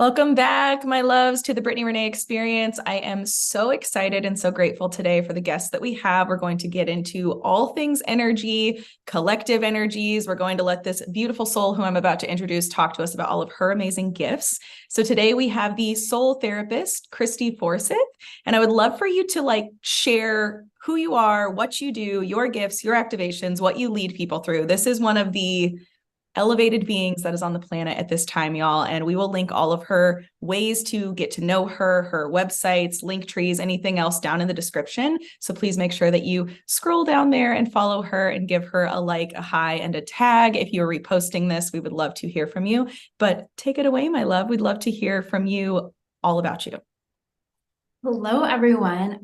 Welcome back, my loves, to the Brittany Renee Experience. I am so excited and so grateful today for the guests that we have. We're going to get into all things energy, collective energies. We're going to let this beautiful soul who I'm about to introduce talk to us about all of her amazing gifts. So today we have the soul therapist, Christy Forsyth, and I would love for you to share who you are, what you do, your gifts, your activations, what you lead people through. This is one of the elevated beings that is on the planet at this time, y'all. And we will link all of her ways to get to know her, her websites, link trees, anything else down in the description. So please make sure that you scroll down there and follow her and give her a like, a hi, and a tag. If you're reposting this, we would love to hear from you. But take it away, my love. We'd love to hear from you all about you. Hello, everyone.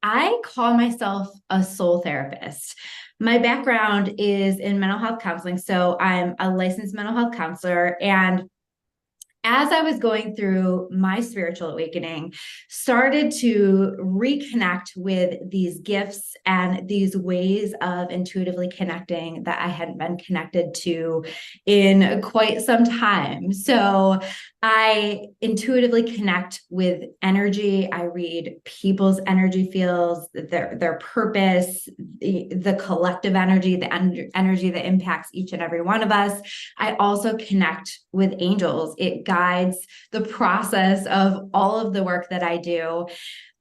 I call myself a soul therapist. My background is in mental health counseling. So I'm a licensed mental health counselor. And as I was going through my spiritual awakening, started to reconnect with these gifts and these ways of intuitively connecting that I hadn't been connected to in quite some time. So I intuitively connect with energy. I read people's energy fields, their purpose, the collective energy, the energy that impacts each and every one of us. I also connect with angels. It guides the process of all of the work that I do.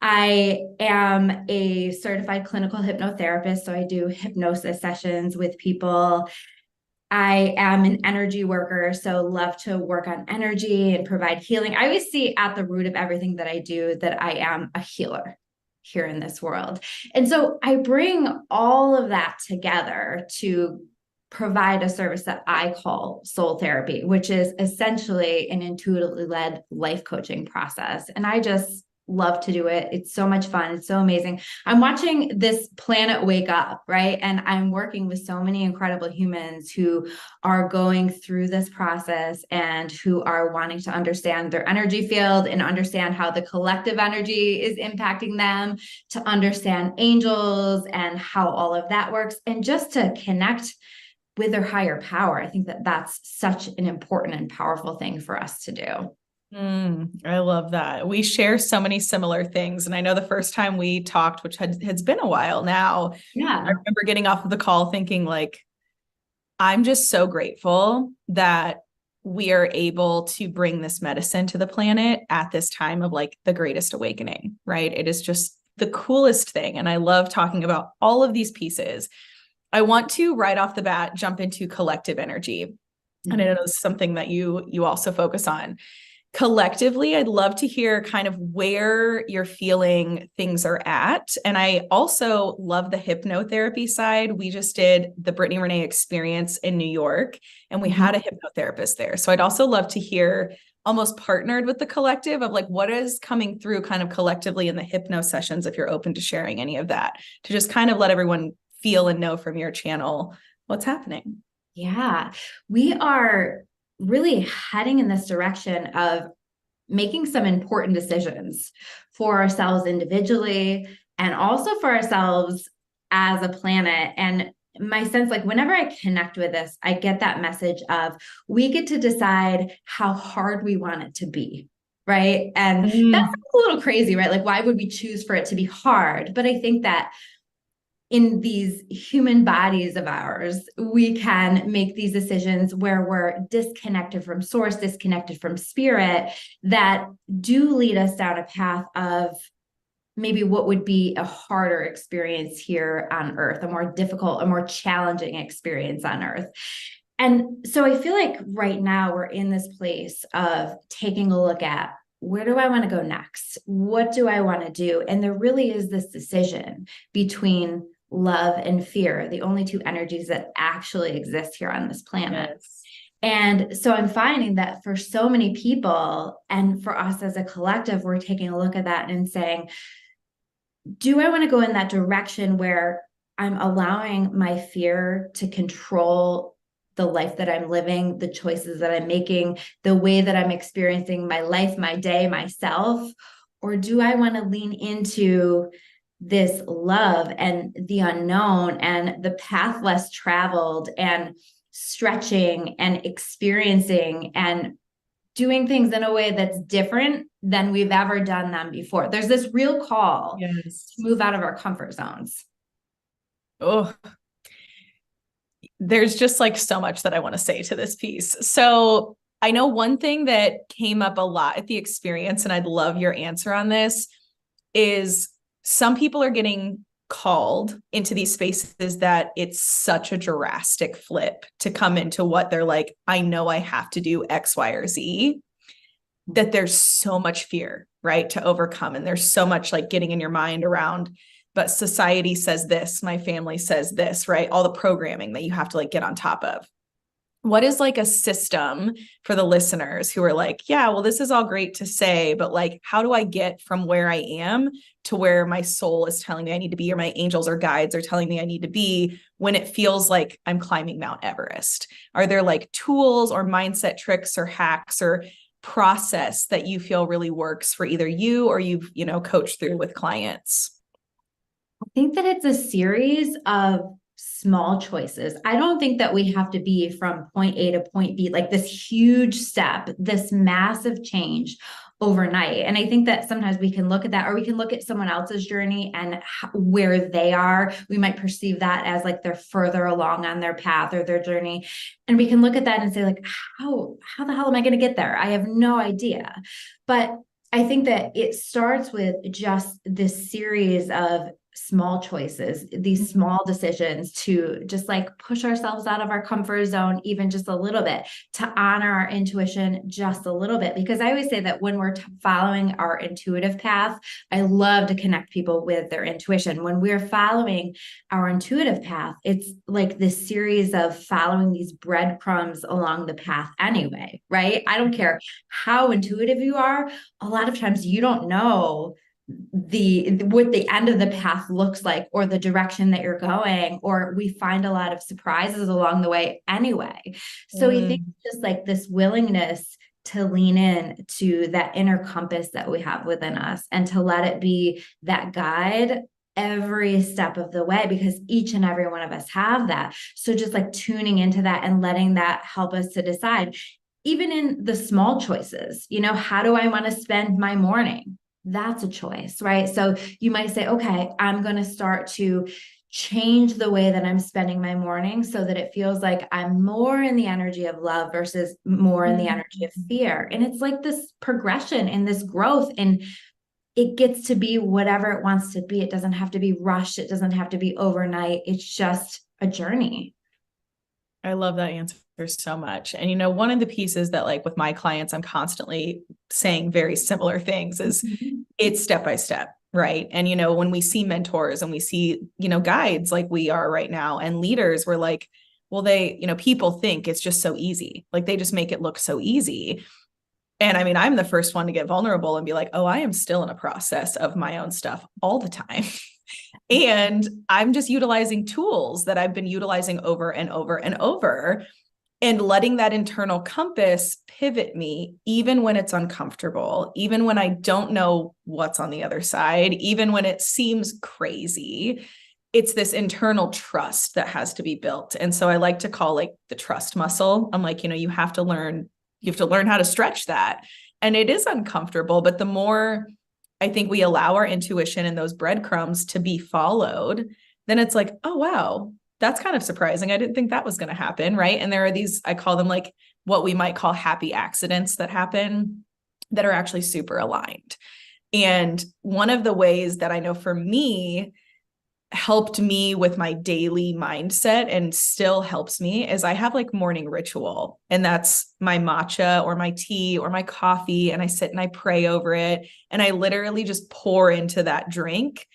I am a certified clinical hypnotherapist, so I do hypnosis sessions with people. I am an energy worker, so love to work on energy and provide healing. I always see at the root of everything that I do that I am a healer here in this world. And so I bring all of that together to provide a service that I call soul therapy, which is essentially an intuitively led life coaching process. And I just love to do it. It's so much fun. It's so amazing. I'm watching this planet wake up, right? And I'm working with so many incredible humans who are going through this process and who are wanting to understand their energy field and understand how the collective energy is impacting them, to understand angels and how all of that works, and just to connect with their higher power. I think that that's such an important and powerful thing for us to do. I love that. We share so many similar things. And I know the first time we talked, which has been a while now, I Yeah. remember getting off of the call thinking I'm just so grateful that we are able to bring this medicine to the planet at this time of the greatest awakening, right? It is just the coolest thing. And I love talking about all of these pieces. I want to right off the bat jump into collective energy. And I know this is something that you also focus on. Collectively, I'd love to hear kind of where you're feeling things are at. And I also love the hypnotherapy side. We just did the Brittany Renee Experience in New York, and we had a hypnotherapist there. So I'd also love to hear, almost partnered with the collective, of what is coming through kind of collectively in the hypno sessions, if you're open to sharing any of that, to just kind of let everyone feel and know from your channel what's happening. Yeah, we are really heading in this direction of making some important decisions for ourselves individually and also for ourselves as a planet. And my sense, whenever I connect with this, I get that message of we get to decide how hard we want it to be. Right. And that's a little crazy, right? Why would we choose for it to be hard? But I think that in these human bodies of ours, we can make these decisions where we're disconnected from source, disconnected from spirit, that do lead us down a path of maybe what would be a harder experience here on Earth, a more difficult, a more challenging experience on Earth. And so I feel like right now we're in this place of taking a look at, where do I want to go next? What do I want to do? And there really is this decision between love and fear, the only two energies that actually exist here on this planet. Yes. And so I'm finding that for so many people, and for us as a collective, we're taking a look at that and saying, do I want to go in that direction where I'm allowing my fear to control the life that I'm living, the choices that I'm making, the way that I'm experiencing my life, my day, myself? Or do I want to lean into this love and the unknown and the path less traveled and stretching and experiencing and doing things in a way that's different than we've ever done them before. There's this real call to move out of our comfort zones. Oh, there's just like so much that I want to say to this piece. So I know one thing that came up a lot at the experience, and I'd love your answer on this, is some people are getting called into these spaces that it's such a drastic flip to come into what they're like, I know I have to do X, Y, or Z, that there's so much fear, right, to overcome. And there's so much like getting in your mind around, but society says this, my family says this, right? All the programming that you have to like get on top of. What is like a system for the listeners who are like, yeah, well, this is all great to say, but like, how do I get from where I am to where my soul is telling me I need to be, or my angels or guides are telling me I need to be, when it feels like I'm climbing Mount Everest? Are there like tools or mindset tricks or hacks or process that you feel really works for either you or you've, coached through with clients? I think that it's a series of small choices. I don't think that we have to be from point A to point B, like this huge step, this massive change overnight. And I think that sometimes we can look at that, or we can look at someone else's journey and where they are. We might perceive that as like they're further along on their path or their journey. And we can look at that and say like, how the hell am I going to get there? I have no idea. But I think that it starts with just this series of small choices, these small decisions to just like push ourselves out of our comfort zone, even just a little bit, to honor our intuition just a little bit. Because I always say that when we're following our intuitive path, I love to connect people with their intuition. When we're following our intuitive path, it's like this series of following these breadcrumbs along the path anyway, right? I don't care how intuitive you are. A lot of times you don't know what the end of the path looks like, or the direction that you're going, or we find a lot of surprises along the way anyway. So we think just like this willingness to lean in to that inner compass that we have within us, and to let it be that guide every step of the way, because each and every one of us have that. So just like tuning into that and letting that help us to decide, even in the small choices, how do I want to spend my morning? That's a choice, right? So you might say, okay, I'm going to start to change the way that I'm spending my morning so that it feels like I'm more in the energy of love versus more in the energy of fear. And it's like this progression and this growth, and it gets to be whatever it wants to be. It doesn't have to be rushed. It doesn't have to be overnight. It's just a journey. I love that answer so much. And, one of the pieces that like with my clients, I'm constantly saying very similar things is it's step by step. Right. And, when we see mentors and we see, guides like we are right now, and leaders, we're like, well, people think it's just so easy. Like they just make it look so easy. And I mean, I'm the first one to get vulnerable and be like, oh, I am still in a process of my own stuff all the time. And I'm just utilizing tools that I've been utilizing over and over and over, and letting that internal compass pivot me, even when it's uncomfortable, even when I don't know what's on the other side, even when it seems crazy. It's this internal trust that has to be built. And so I like to call like the trust muscle. I'm like, you have to learn how to stretch that. And it is uncomfortable, but the more I think we allow our intuition and those breadcrumbs to be followed, then it's like, oh, wow, that's kind of surprising. I didn't think that was going to happen. Right. And there are these, I call them like what we might call happy accidents that happen that are actually super aligned. And one of the ways that I know for me helped me with my daily mindset and still helps me is I have like morning ritual, and that's my matcha or my tea or my coffee. And I sit and I pray over it. And I literally just pour into that drink.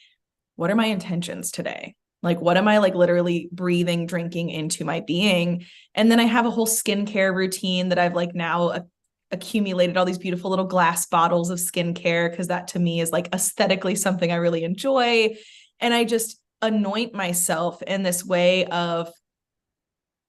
What are my intentions today? Like, what am I like literally breathing, drinking into my being? And then I have a whole skincare routine that I've like now accumulated all these beautiful little glass bottles of skincare, because that to me is like aesthetically something I really enjoy. And I just anoint myself in this way of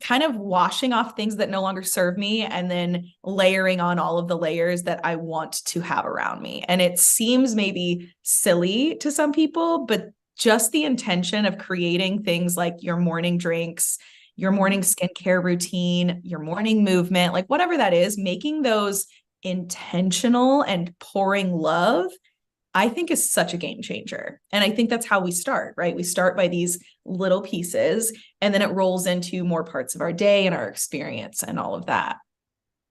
kind of washing off things that no longer serve me, and then layering on all of the layers that I want to have around me. And it seems maybe silly to some people, but just the intention of creating things like your morning drinks, your morning skincare routine, your morning movement, like whatever that is, making those intentional and pouring love, I think is such a game changer. And I think that's how we start, right? We start by these little pieces, and then it rolls into more parts of our day and our experience and all of that.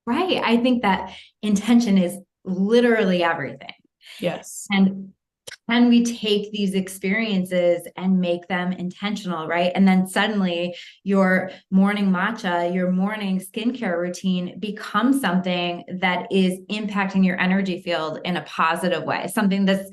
Right. I think that intention is literally everything. Yes. And can we take these experiences and make them intentional, right? And then suddenly your morning matcha, your morning skincare routine becomes something that is impacting your energy field in a positive way, something that's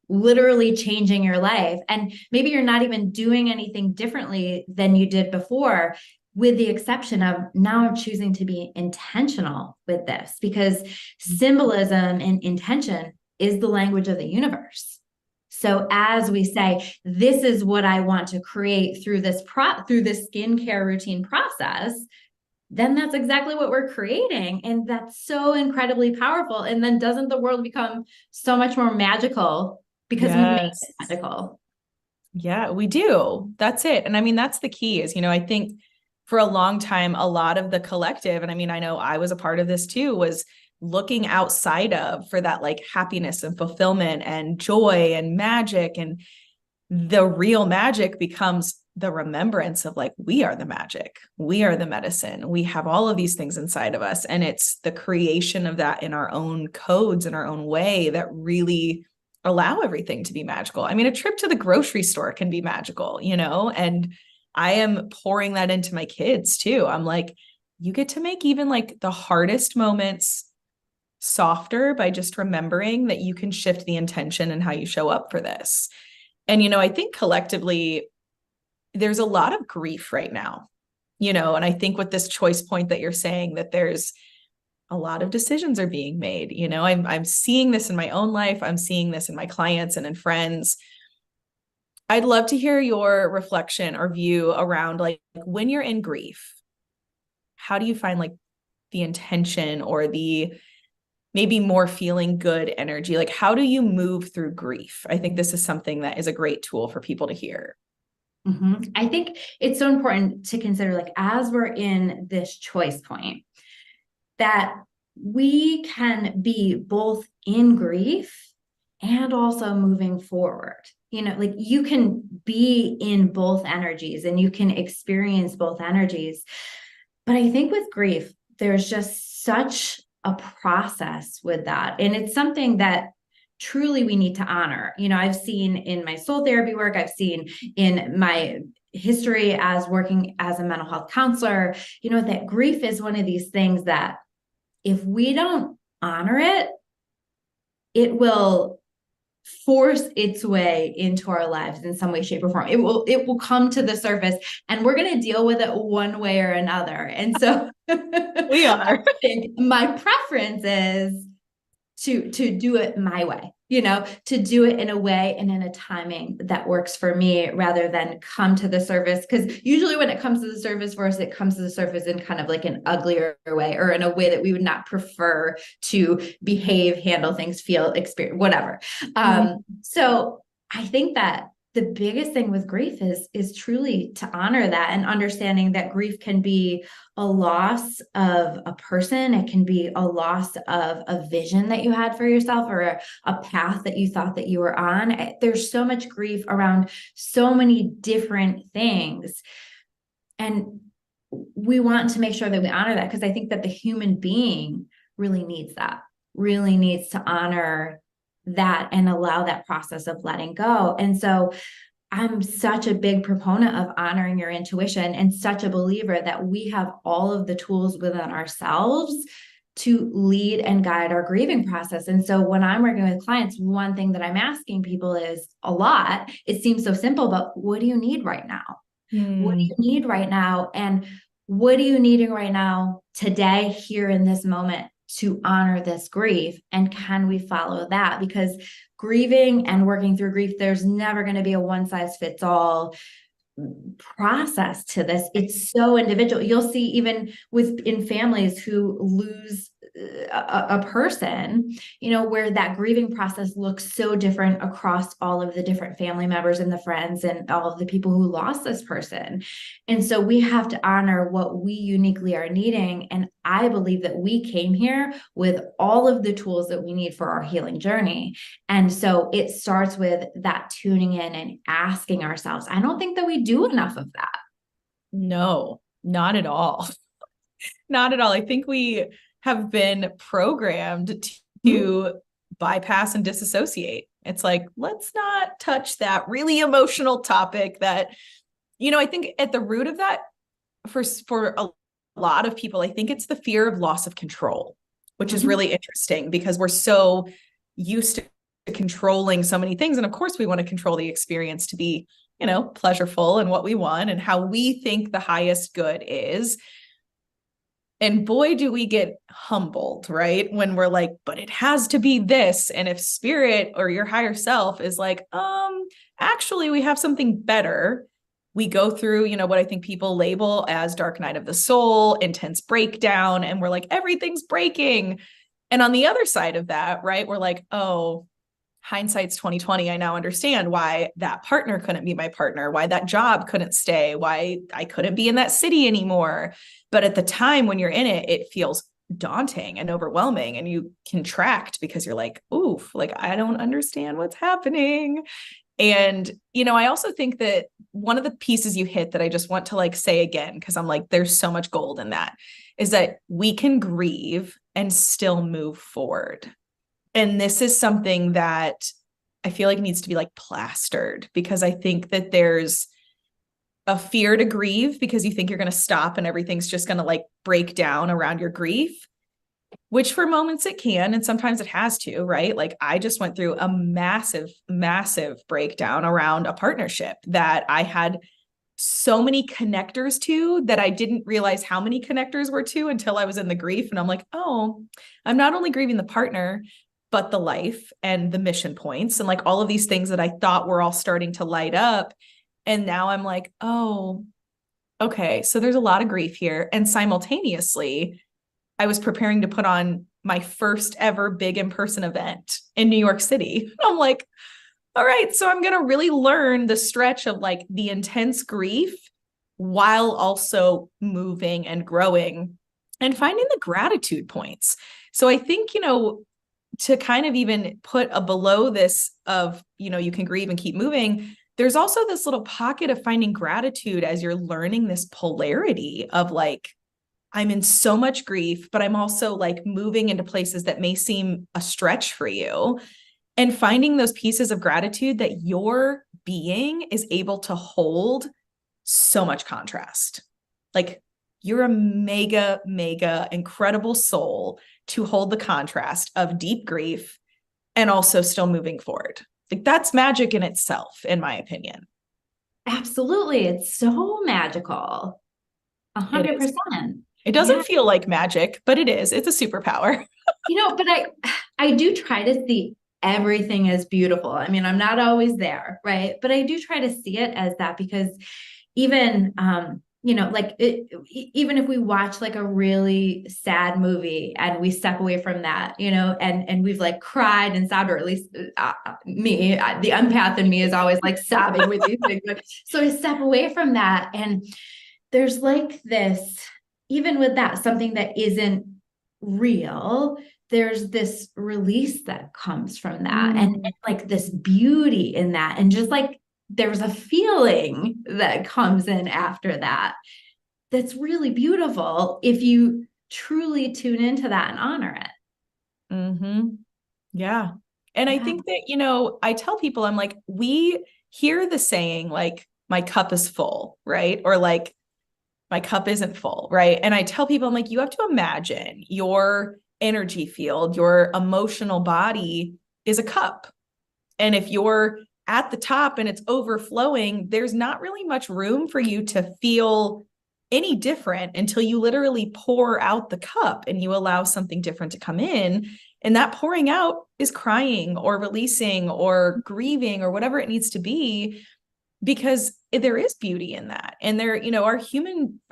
literally changing your life. And maybe you're not even doing anything differently than you did before, with the exception of now I'm choosing to be intentional with this, because symbolism and intention is the language of the universe. So as we say, this is what I want to create through this skincare routine process, then that's exactly what we're creating. And that's so incredibly powerful. And then doesn't the world become so much more magical because we've made it magical? Yeah, we do. That's it. And I mean, that's the key is, I think for a long time, a lot of the collective, and I mean, I know I was a part of this too, was looking outside of for that like happiness and fulfillment and joy and magic. And the real magic becomes the remembrance of like, we are the magic, we are the medicine, we have all of these things inside of us. And it's the creation of that in our own codes, in our own way, that really allow everything to be magical. I mean, a trip to the grocery store can be magical, and I am pouring that into my kids too. I'm like, you get to make even like the hardest moments softer by just remembering that you can shift the intention and how you show up for this. And, I think collectively, there's a lot of grief right now, and I think with this choice point that you're saying, that there's a lot of decisions are being made. I'm seeing this in my own life. I'm seeing this in my clients and in friends. I'd love to hear your reflection or view around like when you're in grief, how do you find like the intention or the maybe more feeling good energy? Like, how do you move through grief? I think this is something that is a great tool for people to hear. Mm-hmm. I think it's so important to consider, like, as we're in this choice point, that we can be both in grief and also moving forward. Like you can be in both energies and you can experience both energies. But I think with grief, there's just such a process with that. And it's something that truly we need to honor. I've seen in my soul therapy work, I've seen in my history as working as a mental health counselor, that grief is one of these things that if we don't honor it, it will force its way into our lives in some way, shape, or form. It will come to the surface and we're going to deal with it one way or another. And so we are. I think my preference is to do it my way, to do it in a way and in a timing that works for me rather than come to the surface. Because usually when it comes to the surface for us, it comes to the surface in kind of like an uglier way or in a way that we would not prefer to behave, handle things, feel, experience, whatever. So I think that the biggest thing with grief is truly to honor that and understanding that grief can be a loss of a person. It can be a loss of a vision that you had for yourself or a path that you thought that you were on. There's so much grief around so many different things. And we want to make sure that we honor that, because I think that the human being really needs that, really needs to honor that and allow that process of letting go. And so I'm such a big proponent of honoring your intuition and such a believer that we have all of the tools within ourselves to lead and guide our grieving process. And so when I'm working with clients, one thing that I'm asking people is a lot, it seems so simple, but what do you need right now? What do you need right now? And what are you needing right now today, here in this moment, to honor this grief? And can we follow that? Because grieving and working through grief, there's never going to be a one size fits all process to this. It's so individual. You'll see even in families who lose a person, where that grieving process looks so different across all of the different family members and the friends and all of the people who lost this person. And so we have to honor what we uniquely are needing. And I believe that we came here with all of the tools that we need for our healing journey. And so it starts with that tuning in and asking ourselves. I don't think that we do enough of that. No, not at all. Not at all. I think we have been programmed to bypass and disassociate. It's like, let's not touch that really emotional topic that, I think at the root of that for a lot of people, I think it's the fear of loss of control, which is really interesting because we're so used to controlling so many things. And of course we want to control the experience to be, pleasureful and what we want and how we think the highest good is. And boy, do we get humbled, right? When we're like, but it has to be this. And if spirit or your higher self is like, actually, we have something better. We go through, what I think people label as dark night of the soul, intense breakdown. And we're like, everything's breaking. And on the other side of that, right, we're like, oh, hindsight's 2020. I now understand why that partner couldn't be my partner, why that job couldn't stay, why I couldn't be in that city anymore. But at the time when you're in it, it feels daunting and overwhelming and you contract because you're like, oof, like, I don't understand what's happening. And, I also think that one of the pieces you hit that I just want to like say again, because I'm like, there's so much gold in that, is that we can grieve and still move forward. And this is something that I feel like needs to be like plastered because I think that there's a fear to grieve because you think you're going to stop and everything's just going to like break down around your grief, which for moments it can. And sometimes it has to, right? Like I just went through a massive, massive breakdown around a partnership that I had so many connectors to that I didn't realize how many connectors were to until I was in the grief. And I'm like, oh, I'm not only grieving the partner, but the life and the mission points and like all of these things that I thought were all starting to light up. And now I'm like, oh, okay. So there's a lot of grief here. And simultaneously, I was preparing to put on my first ever big in-person event in New York City. I'm like, all right, so I'm going to really learn the stretch of like the intense grief while also moving and growing and finding the gratitude points. So I think, to kind of even put a below this of, you can grieve and keep moving, there's also this little pocket of finding gratitude as you're learning this polarity of like, I'm in so much grief, but I'm also like moving into places that may seem a stretch for you and finding those pieces of gratitude that your being is able to hold so much contrast. Like you're a mega, mega incredible soul to hold the contrast of deep grief and also still moving forward. Like that's magic in itself, in my opinion. Absolutely. It's so magical. 100%. It doesn't feel like magic, but it is. It's a superpower. But I do try to see everything as beautiful. I mean, I'm not always there, right? But I do try to see it as that because even even if we watch like a really sad movie and we step away from that, and we've like cried and sobbed, or at least me, the empath in me is always like sobbing with these things. So I step away from that, and there's like this, even with that, something that isn't real, there's this release that comes from that, and like this beauty in that, and just like there's a feeling that comes in after that that's really beautiful if you truly tune into that and honor it. Mm-hmm. Yeah. And I think that, I tell people, I'm like, we hear the saying like, my cup is full, right? Or like, my cup isn't full, right? And I tell people, I'm like, you have to imagine your energy field, your emotional body is a cup. And if you're at the top and it's overflowing, there's not really much room for you to feel any different until you literally pour out the cup and you allow something different to come in. And that pouring out is crying or releasing or grieving or whatever it needs to be, because there is beauty in that. And there, our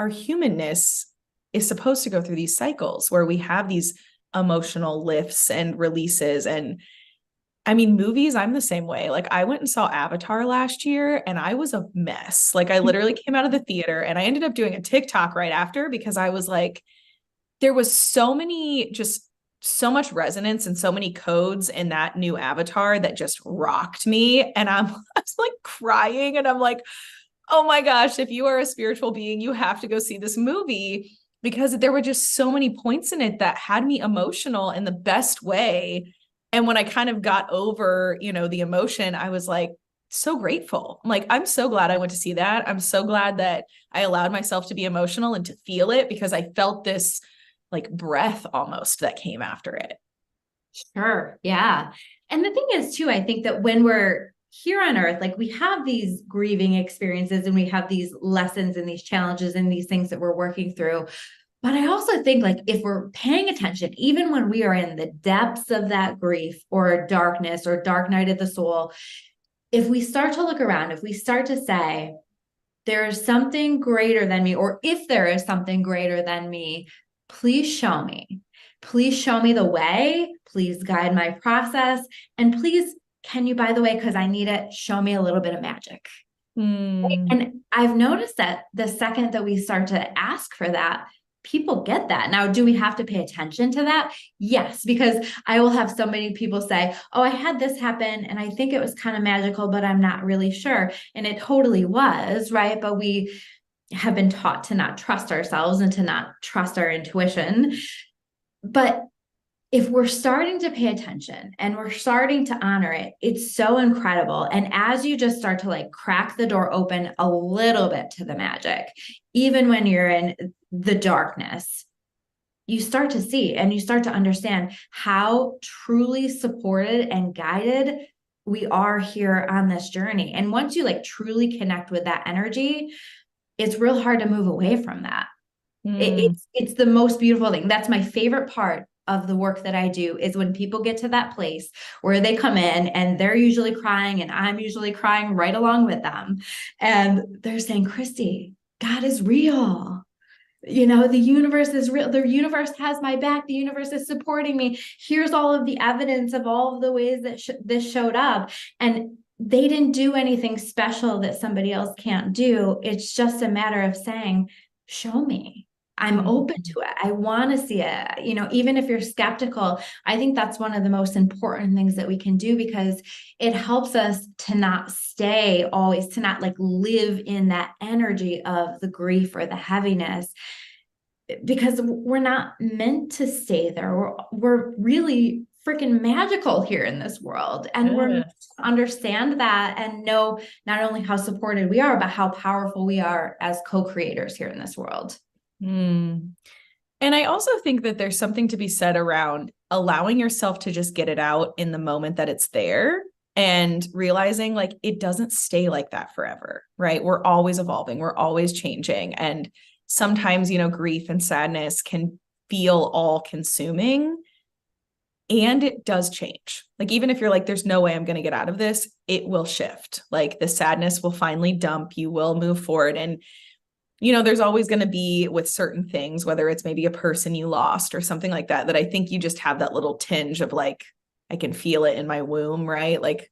humanness is supposed to go through these cycles where we have these emotional lifts and releases. And I mean, movies, I'm the same way. Like I went and saw Avatar last year and I was a mess. Like I literally came out of the theater and I ended up doing a TikTok right after because I was like, there was so much resonance and so many codes in that new Avatar that just rocked me. And I was like crying and I'm like, oh my gosh, if you are a spiritual being, you have to go see this movie because there were just so many points in it that had me emotional in the best way. And when I kind of got over, the emotion, I was like so grateful. I'm like, I'm so glad I went to see that. I'm so glad that I allowed myself to be emotional and to feel it because I felt this like breath almost that came after it. Sure. Yeah. And the thing is too, I think that when we're here on earth, like we have these grieving experiences and we have these lessons and these challenges and these things that we're working through. But I also think like if we're paying attention, even when we are in the depths of that grief or darkness or dark night of the soul, if we start to look around, if we start to say, there is something greater than me, or if there is something greater than me, please show me. Please show me the way. Please guide my process. And please, can you, by the way, because I need it, show me a little bit of magic. And I've noticed that the second that we start to ask for that, people get that. Now, do we have to pay attention to that? Yes, because I will have so many people say, oh, I had this happen and I think it was kind of magical, but I'm not really sure. And it totally was, right? But we have been taught to not trust ourselves and to not trust our intuition. But if we're starting to pay attention and we're starting to honor it, it's so incredible. And as you just start to like crack the door open a little bit to the magic, even when you're in the darkness, you start to see and you start to understand how truly supported and guided we are here on this journey. And once you like truly connect with that energy, it's real hard to move away from that. It's the most beautiful thing. That's my favorite part of the work that I do is when people get to that place where they come in and they're usually crying and I'm usually crying right along with them. And they're saying, Christy, God is real. The universe is real. The universe has my back. The universe is supporting me. Here's all of the evidence of all of the ways that this showed up. And they didn't do anything special that somebody else can't do. It's just a matter of saying, show me. I'm open to it. I want to see it. Even if you're skeptical, I think that's one of the most important things that we can do because it helps us to not stay always, to not like live in that energy of the grief or the heaviness, because we're not meant to stay there. We're really freaking magical here in this world. And we're meant to understand that and know not only how supported we are, but how powerful we are as co-creators here in this world. And I also think that there's something to be said around allowing yourself to just get it out in the moment that it's there and realizing like it doesn't stay like that forever, right? We're always evolving. We're always changing. And sometimes, grief and sadness can feel all consuming and it does change. Like, even if you're like, there's no way I'm going to get out of this, it will shift. Like the sadness will finally dump. You will move forward. And there's always going to be with certain things, whether it's maybe a person you lost or something like that, that I think you just have that little tinge of like, I can feel it in my womb, right? Like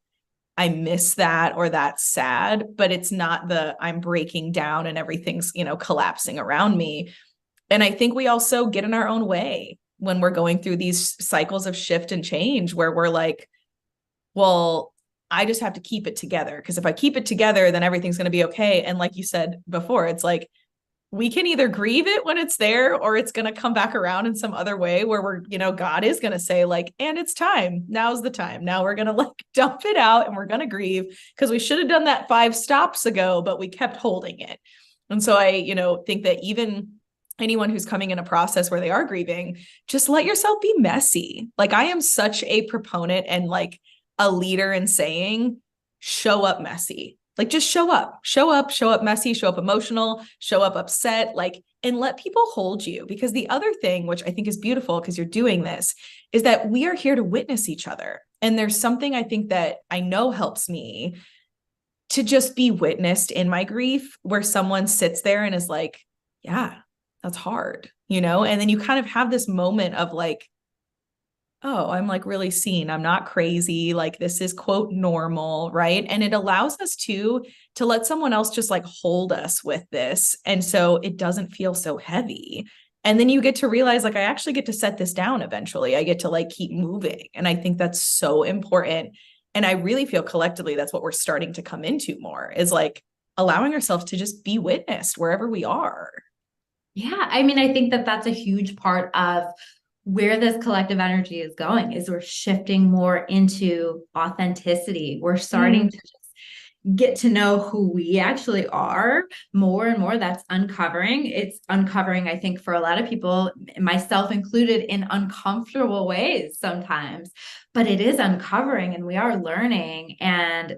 I miss that or that's sad, but it's not I'm breaking down and everything's, collapsing around me. And I think we also get in our own way when we're going through these cycles of shift and change where we're like, well, I just have to keep it together. Because if I keep it together, then everything's going to be okay. And like you said before, it's like, we can either grieve it when it's there or it's going to come back around in some other way where God is going to say like, and it's time. Now's the time. Now we're going to like dump it out and we're going to grieve because we should have done that 5 stops ago, but we kept holding it. And so I, think that even anyone who's coming in a process where they are grieving, just let yourself be messy. Like I am such a proponent and like a leader in saying, show up messy. Like just show up messy, show up emotional, show up upset, like, and let people hold you. Because the other thing, which I think is beautiful because you're doing this, is that we are here to witness each other. And there's something I think that I know helps me to just be witnessed in my grief where someone sits there and is like, yeah, that's hard, and then you kind of have this moment of like, oh, I'm like really seen. I'm not crazy. Like this is quote normal, right? And it allows us to let someone else just like hold us with this. And so it doesn't feel so heavy. And then you get to realize like I actually get to set this down eventually. I get to like keep moving. And I think that's so important. And I really feel collectively that's what we're starting to come into more is like allowing ourselves to just be witnessed wherever we are. Yeah, I mean, I think that that's a huge part of where this collective energy is going is we're shifting more into authenticity. We're starting to get to know who we actually are more and more. That's uncovering. It's uncovering, I think, for a lot of people, myself included, in uncomfortable ways sometimes, but it is uncovering and we are learning. And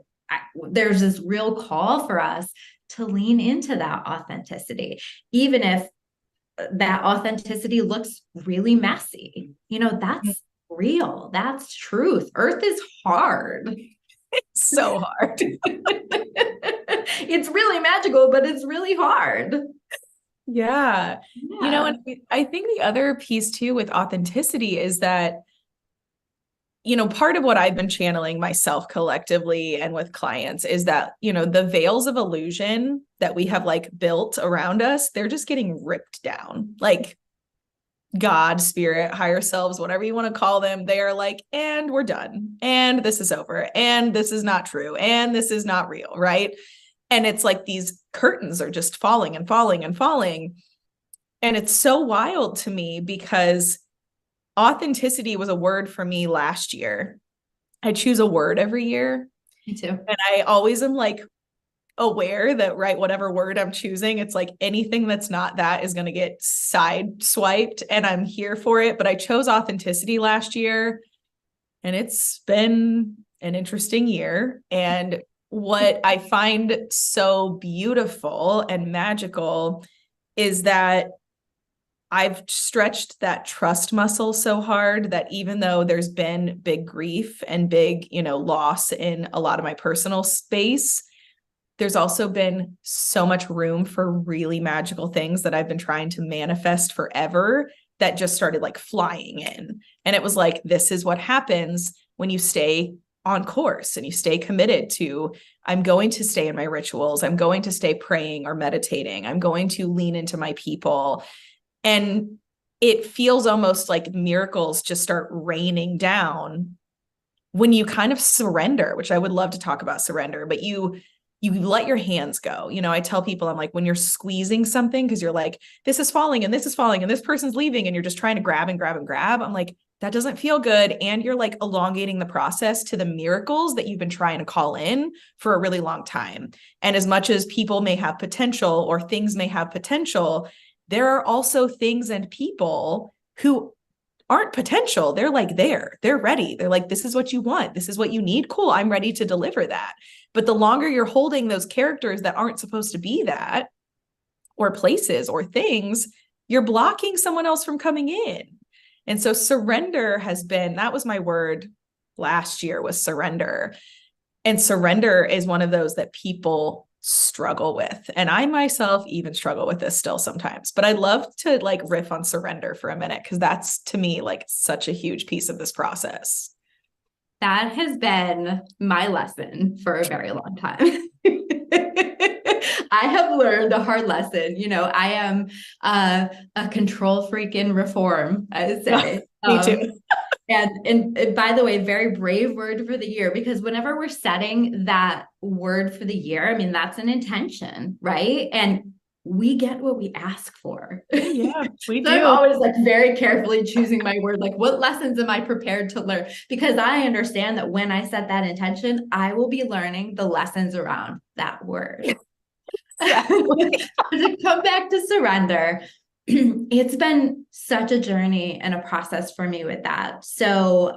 there's this real call for us to lean into that authenticity, even if that authenticity looks really messy. You know, that's real. That's truth. Earth is hard. So hard. It's really magical, but it's really hard. Yeah. You know, Yeah. and I think the other piece too with authenticity is that, you know, part of what I've been channeling myself collectively and with clients is that, you know, the veils of illusion that we have like built around us, they're just getting ripped down. Like God, spirit, higher selves, whatever you want to call them, they are like, and we're done. And this is over. And this is not true. And this is not real. Right. And it's like these curtains are just falling and falling and falling. And it's so wild to me because authenticity was a word for me last year. I choose a word every year. Me too. And I always am like aware that, right, whatever word I'm choosing, it's like anything that's not that is going to get side swiped. And I'm here for it. But I chose authenticity last year. And it's been an interesting year. And what I find so beautiful and magical is that I've stretched that trust muscle so hard that even though there's been big grief and big, you know, loss in a lot of my personal space, there's also been so much room for really magical things that I've been trying to manifest forever that just started like flying in. And it was like, this is what happens when you stay on course and you stay committed to, I'm going to stay in my rituals. I'm going to stay praying or meditating. I'm going to lean into my people. And it feels almost like miracles just start raining down when you kind of surrender, which I would love to talk about surrender, but you let your hands go. You know, I tell people, I'm like, when you're squeezing something, because you're like, this is falling and this is falling and this person's leaving, and you're just trying to grab and grab and grab. I'm like, that doesn't feel good. And you're like elongating the process to the miracles that you've been trying to call in for a really long time. And as much as people may have potential or things may have potential, there are also things and people who aren't potential. They're like, they're ready. They're like, this is what you want. This is what you need. Cool. I'm ready to deliver that. But the longer you're holding those characters that aren't supposed to be that, or places or things, you're blocking someone else from coming in. And so surrender has been, that was my word last year, was surrender. And surrender is one of those that people struggle with. And I myself even struggle with this still sometimes, but I'd love to like riff on surrender for a minute, because that's to me like such a huge piece of this process. That has been my lesson for a very long time. I have learned a hard lesson. You know, I am a control freak in reform, I would say. Me too. And by the way, very brave word for the year, because whenever we're setting that word for the year, I mean, that's an intention, right? And we get what we ask for. Yeah, we So do. I'm always like very carefully choosing my word, like what lessons am I prepared to learn? Because I understand that when I set that intention, I will be learning the lessons around that word. To come back to surrender, it's been such a journey and a process for me with that. So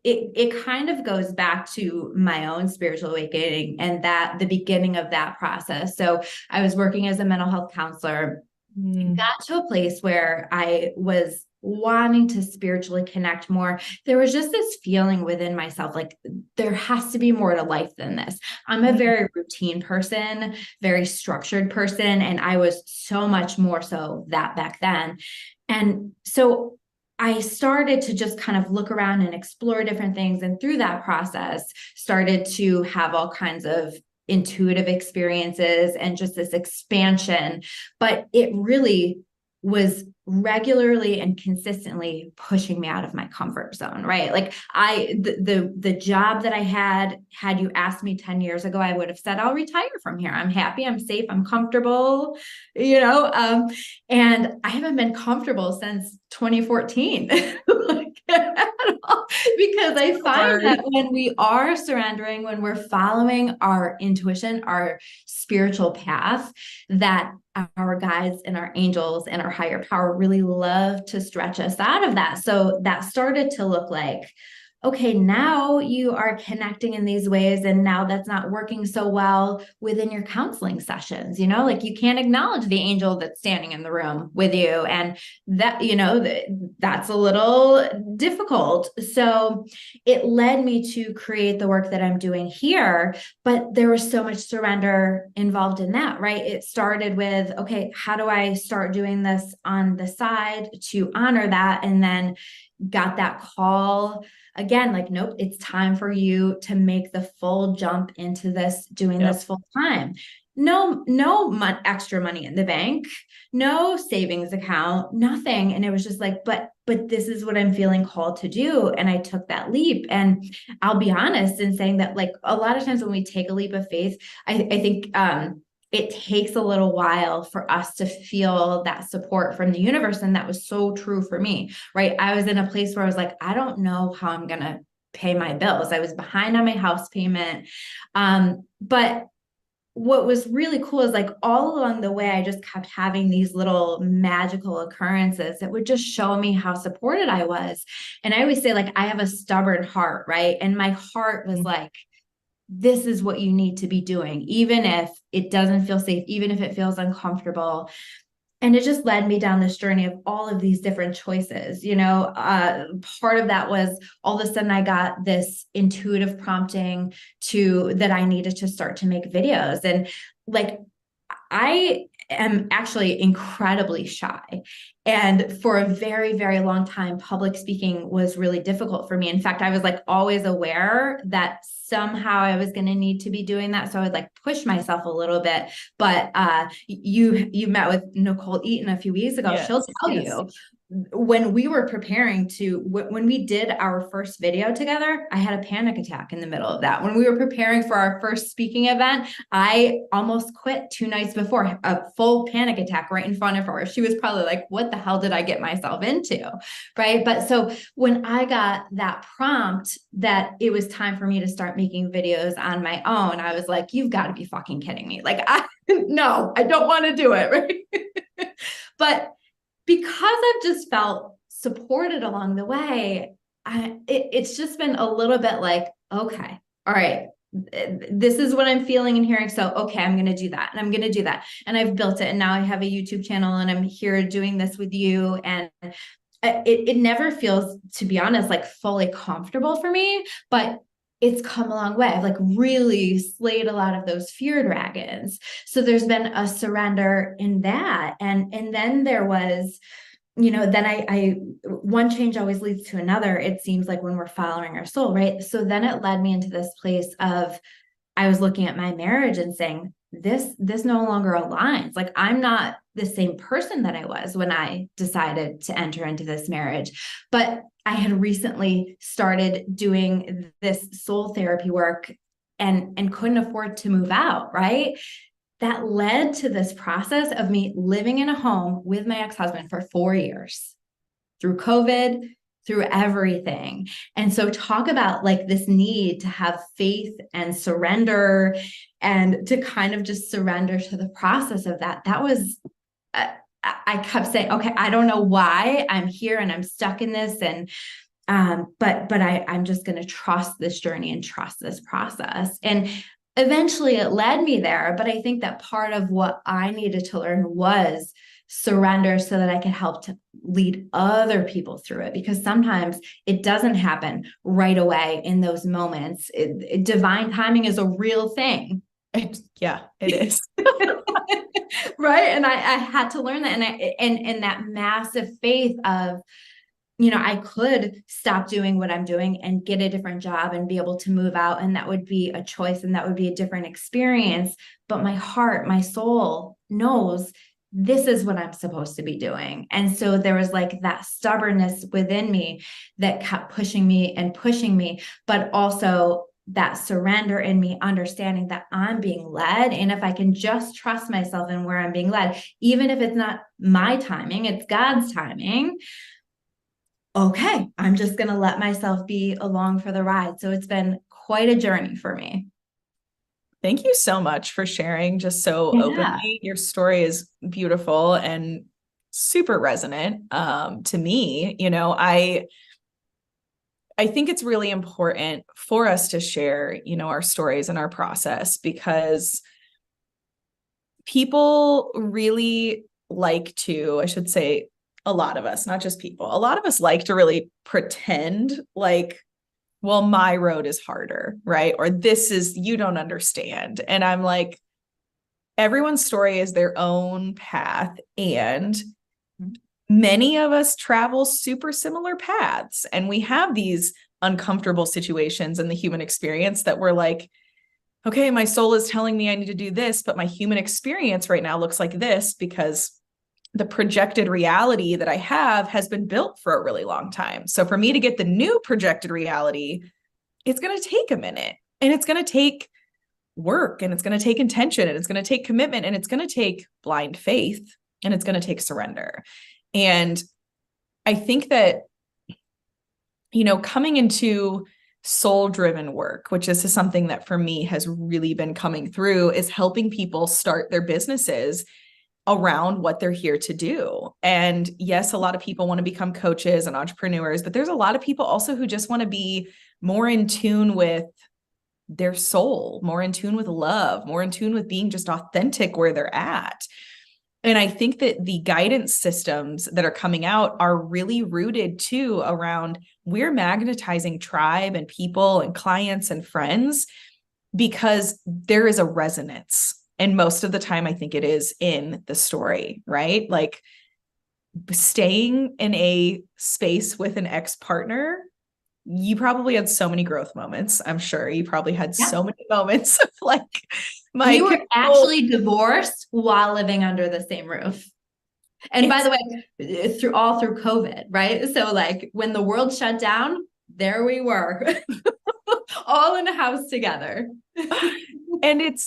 it kind of goes back to my own spiritual awakening and that the beginning of that process. So I was working as a mental health counselor, got to a place where I was wanting to spiritually connect more. There was just this feeling within myself, like there has to be more to life than this. I'm a very routine person, very structured person, and I was so much more so that back then. And so I started to just kind of look around and explore different things. And through that process, started to have all kinds of intuitive experiences and just this expansion. But it really was regularly and consistently pushing me out of my comfort zone, right? Like the job that I had you asked me 10 years ago, I would have said, I'll retire from here. I'm happy, I'm safe, I'm comfortable, and I haven't been comfortable since 2014. Like, because I find that when we are surrendering, when we're following our intuition, our spiritual path, that our guides and our angels and our higher power really love to stretch us out of that. So that started to look like, okay, now you are connecting in these ways, and now that's not working so well within your counseling sessions. Like you can't acknowledge the angel that's standing in the room with you, and that that's a little difficult. So it led me to create the work that I'm doing here, but there was so much surrender involved in that, right? It started with, okay, how do I start doing this on the side to honor that? And then got that call again, like, nope, it's time for you to make the full jump into this, doing this full time. No extra money in the bank, no savings account, nothing. And it was just like, but this is what I'm feeling called to do. And I took that leap. And I'll be honest in saying that, like, a lot of times when we take a leap of faith, I think, it takes a little while for us to feel that support from the universe. And that was so true for me, right? I was in a place where I was like, I don't know how I'm going to pay my bills. I was behind on my house payment. But what was really cool is, like, all along the way, I just kept having these little magical occurrences that would just show me how supported I was. And I always say, like, I have a stubborn heart, right? And my heart was like, this is what you need to be doing, even if it doesn't feel safe, even if it feels uncomfortable. And it just led me down this journey of all of these different choices. Part of that was all of a sudden I got this intuitive prompting that I needed to start to make videos. And, like, I am actually incredibly shy. And for a very, very long time, public speaking was really difficult for me. In fact, I was, like, always aware that somehow I was going to need to be doing that. So I would, like, push myself a little bit. But you met with Nicole Eaton a few weeks ago. Yes, she'll tell you, when we were preparing when we did our first video together, I had a panic attack in the middle of that. When we were preparing for our first speaking event, I almost quit 2 nights before, a full panic attack right in front of her. She was probably like, what the hell did I get myself into? Right. But so when I got that prompt that it was time for me to start making videos on my own, I was like, you've got to be fucking kidding me. Like, no, I don't want to do it. Right. But because I've just felt supported along the way, it's just been a little bit like, okay, all right, this is what I'm feeling and hearing. So, okay, I'm going to do that. And I'm going to do that. And I've built it. And now I have a YouTube channel and I'm here doing this with you. And it never feels, to be honest, like fully comfortable for me, but it's come a long way. I've, like, really slayed a lot of those fear dragons. So there's been a surrender in that. And then there was, then I one change always leads to another. It seems like when we're following our soul, right? So then it led me into this place of, I was looking at my marriage and saying, this no longer aligns. Like, I'm not the same person that I was when I decided to enter into this marriage. But I had recently started doing this soul therapy work and couldn't afford to move out, right? That led to this process of me living in a home with my ex-husband for 4 years, through COVID, through everything. And so talk about, like, this need to have faith and surrender, and to kind of just surrender to the process of that. That was, I kept saying, okay, I don't know why I'm here and I'm stuck in this. And, but I'm just going to trust this journey and trust this process. And eventually it led me there. But I think that part of what I needed to learn was surrender so that I could help to lead other people through it, because sometimes it doesn't happen right away in those moments. Divine timing is a real thing. Yeah, it is. Right. And I had to learn that. And that massive faith of, I could stop doing what I'm doing and get a different job and be able to move out. And that would be a choice and that would be a different experience. But my heart, my soul knows this is what I'm supposed to be doing. And so there was like that stubbornness within me that kept pushing me, but also that surrender in me, understanding that I'm being led. And if I can just trust myself in where I'm being led, even if it's not my timing, it's God's timing. Okay, I'm just going to let myself be along for the ride. So it's been quite a journey for me. Thank you so much for sharing just so openly. Your story is beautiful and super resonant to me. I think it's really important for us to share, our stories and our process, because people really like to, I should say, a lot of us, not just people, a lot of us like to really pretend like, well, my road is harder, right? Or you don't understand. And I'm like, everyone's story is their own path. And many of us travel super similar paths. And we have these uncomfortable situations in the human experience that we're like, okay, my soul is telling me I need to do this, but my human experience right now looks like this because the projected reality that I have has been built for a really long time. So for me to get the new projected reality, it's going to take a minute, and it's going to take work, and it's going to take intention, and it's going to take commitment, and it's going to take blind faith, and it's going to take surrender. And I think that, coming into soul-driven work, which is something that for me has really been coming through, is helping people start their businesses around what they're here to do. And yes, a lot of people want to become coaches and entrepreneurs, but there's a lot of people also who just want to be more in tune with their soul, more in tune with love, more in tune with being just authentic where they're at. And I think that the guidance systems that are coming out are really rooted too around, we're magnetizing tribe and people and clients and friends because there is a resonance. And most of the time, I think it is in the story, right? Like staying in a space with an ex-partner, you probably had so many growth moments. I'm sure you probably had so many moments of like, we were actually divorced while living under the same roof. And by the way, through COVID, right? So like when the world shut down, there we were all in a house together. And it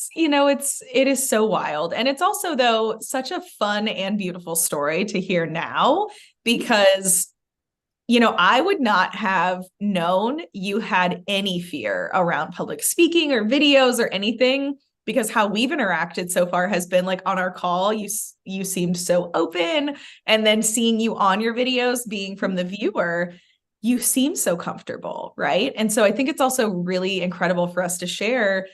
is so wild. And it's also, though, such a fun and beautiful story to hear now, because, I would not have known you had any fear around public speaking or videos or anything, because how we've interacted so far has been like on our call, you seemed so open. And then seeing you on your videos, being from the viewer, you seem so comfortable, right? And so I think it's also really incredible for us to share.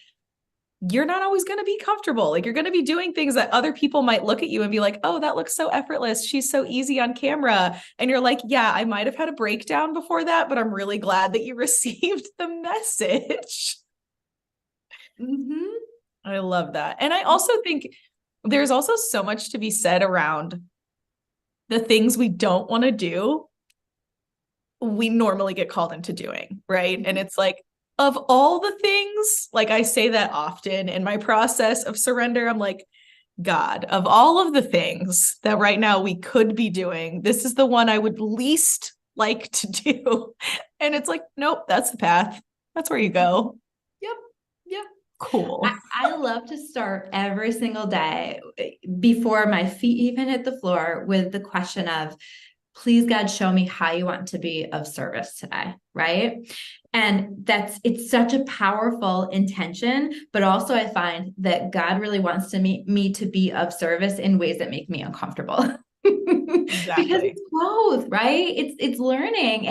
You're not always going to be comfortable. Like, you're going to be doing things that other people might look at you and be like, oh, that looks so effortless. She's so easy on camera. And you're like, yeah, I might have had a breakdown before that, but I'm really glad that you received the message. Mm-hmm. I love that. And I also think there's also so much to be said around the things we don't want to do, we normally get called into doing, right? And it's like, of all the things, like I say that often in my process of surrender, I'm like, God, of all of the things that right now we could be doing, this is the one I would least like to do. And it's like, nope, that's the path. That's where you go. Yep. Cool. I love to start every single day before my feet even hit the floor with the question of, please, God, show me how you want to be of service today, right? And it's such a powerful intention, but also I find that God really wants me to be of service in ways that make me uncomfortable. Exactly. Because it's growth, right? It's learning.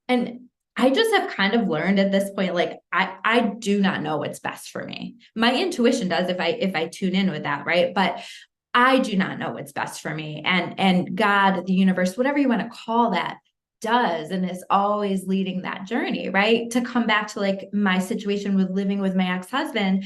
And I just have kind of learned at this point, like I do not know what's best for me. My intuition does if I tune in with that, right? But I do not know what's best for me. And God, the universe, whatever you want to call that, does and is always leading that journey, right? To come back to like my situation with living with my ex-husband,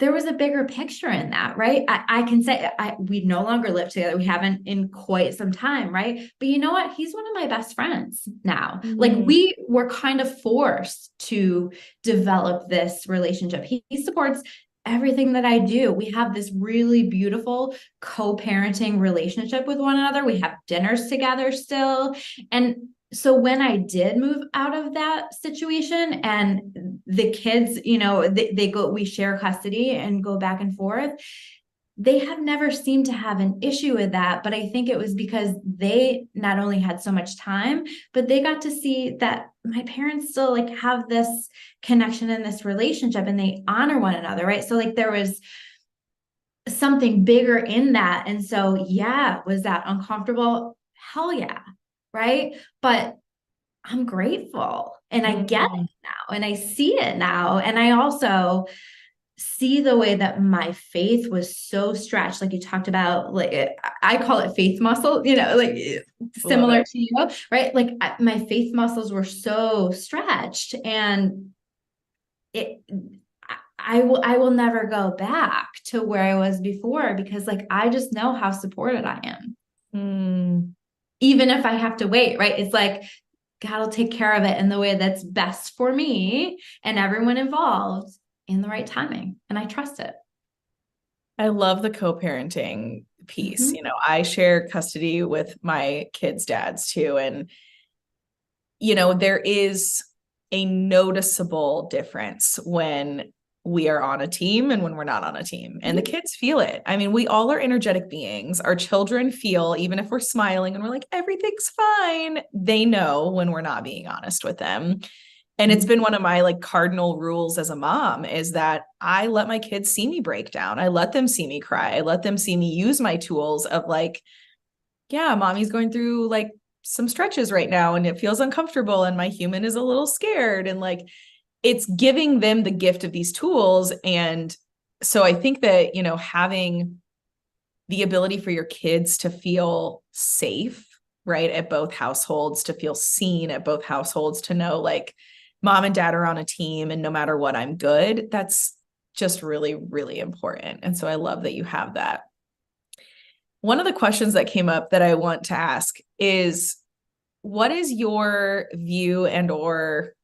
there was a bigger picture in that, right? I can say we no longer live together. We haven't in quite some time, right? But you know what? He's one of my best friends now. Like we were kind of forced to develop this relationship. He supports everything that I do. We have this really beautiful co-parenting relationship with one another. We have dinners together still. And so when I did move out of that situation and the kids, you know, they go, we share custody and go back and forth. They have never seemed to have an issue with that. But I think it was because they not only had so much time, but they got to see that my parents still like have this connection in this relationship and they honor one another, right? So like there was something bigger in that. And so, yeah, was that uncomfortable? Hell yeah. Right. But I'm grateful and I get it now and I see it now. And I also see the way that my faith was so stretched. Like you talked about, like I call it faith muscle, you know, like similar to you, right? Like my faith muscles were so stretched and I will never go back to where I was before because like, I just know how supported I am. Even if I have to wait, right? It's like, God will take care of it in the way that's best for me and everyone involved in the right timing. And I trust it. I love the co-parenting piece. You know, I share custody with my kids' dads too. And, you know, there is a noticeable difference when we are on a team and when we're not on a team. And the kids feel it. I mean, we all are energetic beings. Our children feel, even if we're smiling and we're like, everything's fine, they know when we're not being honest with them. And it's been one of my like cardinal rules as a mom is that I let my kids see me break down. I let them see me cry. I let them see me use my tools of like, yeah, mommy's going through like some stretches right now and it feels uncomfortable and my human is a little scared. And like, it's giving them the gift of these tools. And so I think that, you know, having the ability for your kids to feel safe, right, at both households, to feel seen at both households, to know like mom and dad are on a team and no matter what, I'm good. That's just really, really important. And so I love that you have that. One of the questions that came up that I want to ask is, what is your view and or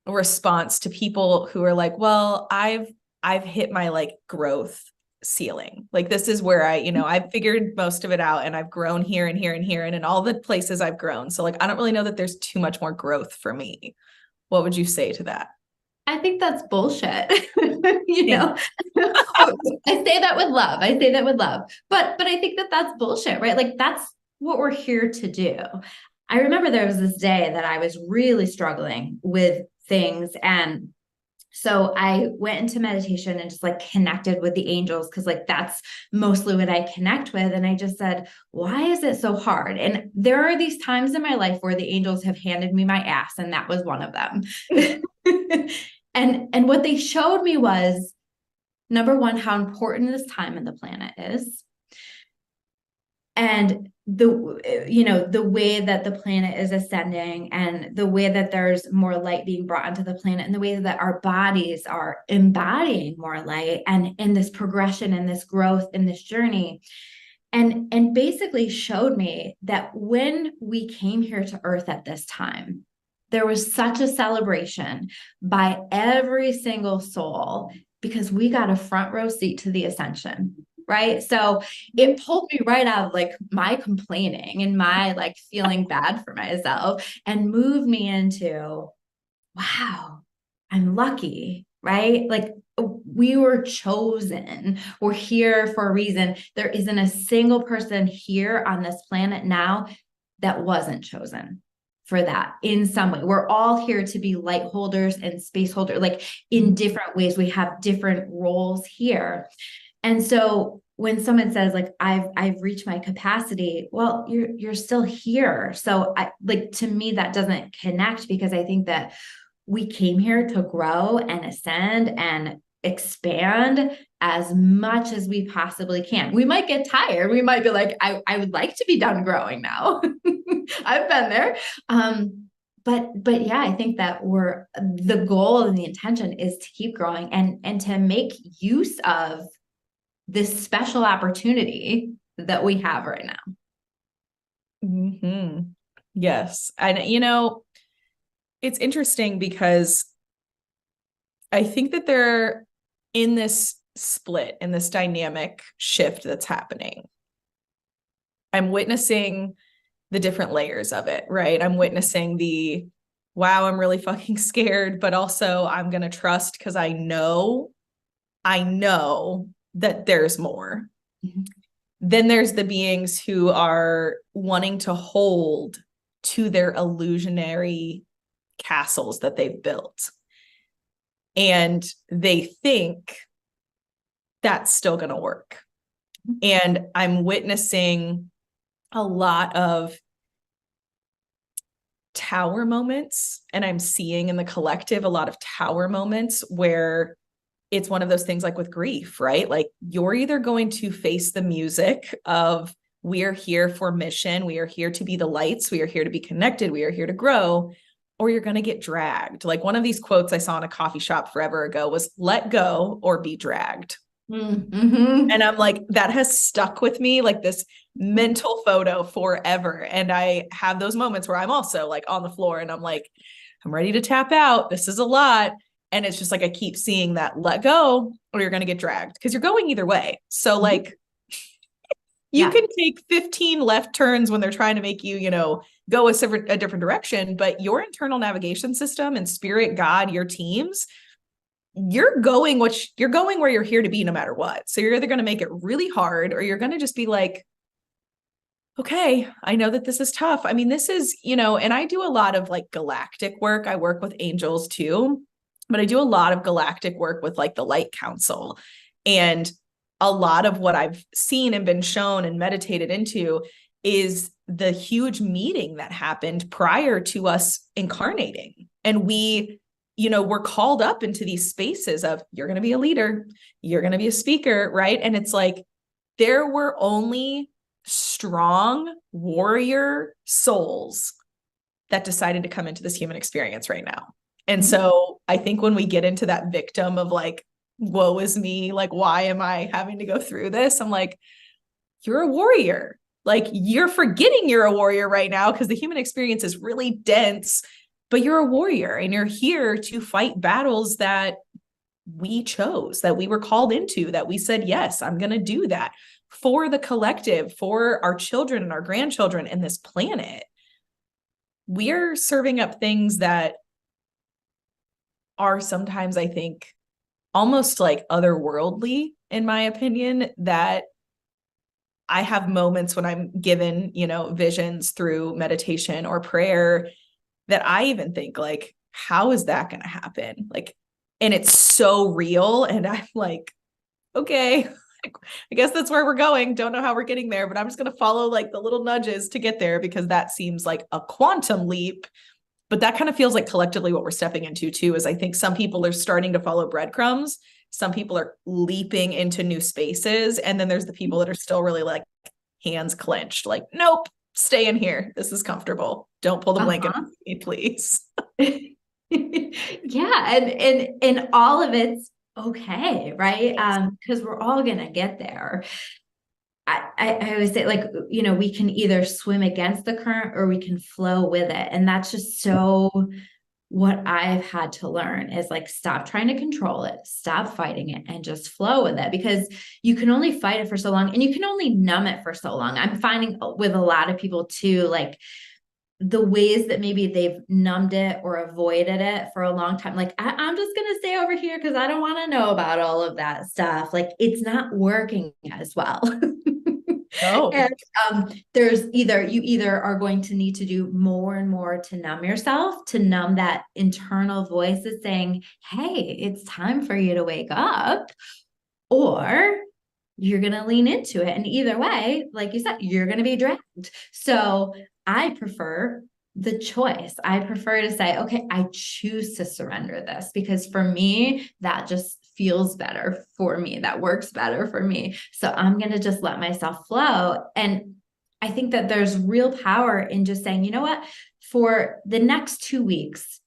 response to people who are like, well, I've hit my like growth ceiling. Like this is where I've figured most of it out and I've grown here and here and here and in all the places I've grown. So like, I don't really know that there's too much more growth for me. What would you say to that? I think that's bullshit. You know, I say that with love. I say that with love, but I think that that's bullshit, right? Like that's what we're here to do. I remember there was this day that I was really struggling with things. And so I went into meditation and just like connected with the angels because like that's mostly what I connect with. And I just said, why is it so hard? And there are these times in my life where the angels have handed me my ass, and that was one of them. And what they showed me was, number one, how important this time in the planet is. And the way that the planet is ascending and the way that there's more light being brought onto the planet and the way that our bodies are embodying more light and in this progression and this growth in this journey. And basically showed me that when we came here to Earth at this time, there was such a celebration by every single soul because we got a front row seat to the ascension. Right. So it pulled me right out of like my complaining and my like feeling bad for myself and moved me into, wow, I'm lucky. Right. Like we were chosen. We're here for a reason. There isn't a single person here on this planet now that wasn't chosen for that in some way. We're all here to be light holders and space holders, like in different ways. We have different roles here. And so when someone says like, I've reached my capacity, well, you're still here. So to me, that doesn't connect because I think that we came here to grow and ascend and expand as much as we possibly can. We might get tired. We might be like, I would like to be done growing now. I've been there. but yeah, I think that the goal and the intention is to keep growing and to make use of this special opportunity that we have right now. Mm-hmm. Yes. And, it's interesting because I think that they're in this split, in this dynamic shift that's happening. I'm witnessing the different layers of it, right? I'm witnessing wow, I'm really fucking scared, but also I'm going to trust because I know that there's more. Mm-hmm. Then there's the beings who are wanting to hold to their illusionary castles that they've built. And they think that's still going to work. And I'm witnessing a lot of tower moments, and I'm seeing in the collective a lot of tower moments where it's one of those things like with grief, right? Like you're either going to face the music of we are here for mission, we are here to be the lights, we are here to be connected, we are here to grow, or you're going to get dragged. Like one of these quotes I saw in a coffee shop forever ago was let go or be dragged. Mm-hmm. And I'm like, that has stuck with me, like this mental photo forever. And I have those moments where I'm also like on the floor and I'm like, I'm ready to tap out. This is a lot. And it's just like, I keep seeing that let go or you're going to get dragged because you're going either way. So like, you can take 15 left turns when they're trying to make you, go a different direction, but your internal navigation system and spirit, God, your teams, you're going where you're here to be no matter what. So you're either going to make it really hard or you're going to just be like, okay, I know that this is tough. I mean, this is, and I do a lot of like galactic work. I work with angels too, but I do a lot of galactic work with like the Light Council. And a lot of what I've seen and been shown and meditated into is the huge meeting that happened prior to us incarnating. And we're called up into these spaces of you're going to be a leader, you're going to be a speaker, right? And it's like there were only strong warrior souls that decided to come into this human experience right now. And so I think when we get into that victim of like, woe is me, like, why am I having to go through this? I'm like, you're a warrior. Like you're forgetting you're a warrior right now because the human experience is really dense, but you're a warrior and you're here to fight battles that we chose, that we were called into, that we said, yes, I'm going to do that for the collective, for our children and our grandchildren and this planet. We're serving up things that are sometimes, I think, almost like otherworldly, in my opinion, that I have moments when I'm given, visions through meditation or prayer that I even think like, how is that going to happen? Like, and it's so real. And I'm like, okay, I guess that's where we're going. Don't know how we're getting there, but I'm just going to follow like the little nudges to get there because that seems like a quantum leap. But that kind of feels like collectively what we're stepping into too, is I think some people are starting to follow breadcrumbs. Some people are leaping into new spaces. And then there's the people that are still really like hands clenched, like, nope, stay in here. This is comfortable. Don't pull the blanket on me, please. Yeah. And all of it's okay. Right. Because we're all going to get there. I always say, like, we can either swim against the current or we can flow with it. And that's just so what I've had to learn is like, stop trying to control it, stop fighting it, and just flow with it, because you can only fight it for so long and you can only numb it for so long. I'm finding with a lot of people too, like the ways that maybe they've numbed it or avoided it for a long time. Like, I'm just going to stay over here because I don't want to know about all of that stuff. Like, it's not working as well. Oh. And you either are going to need to do more and more to numb yourself, to numb that internal voice that's saying, hey, it's time for you to wake up, or you're going to lean into it. And either way, like you said, you're going to be dragged. So I prefer the choice. I prefer to say, okay, I choose to surrender this, because for me, that just feels better for me. That works better for me. So I'm going to just let myself flow. And I think that there's real power in just saying, you know what, for the next 2 weeks,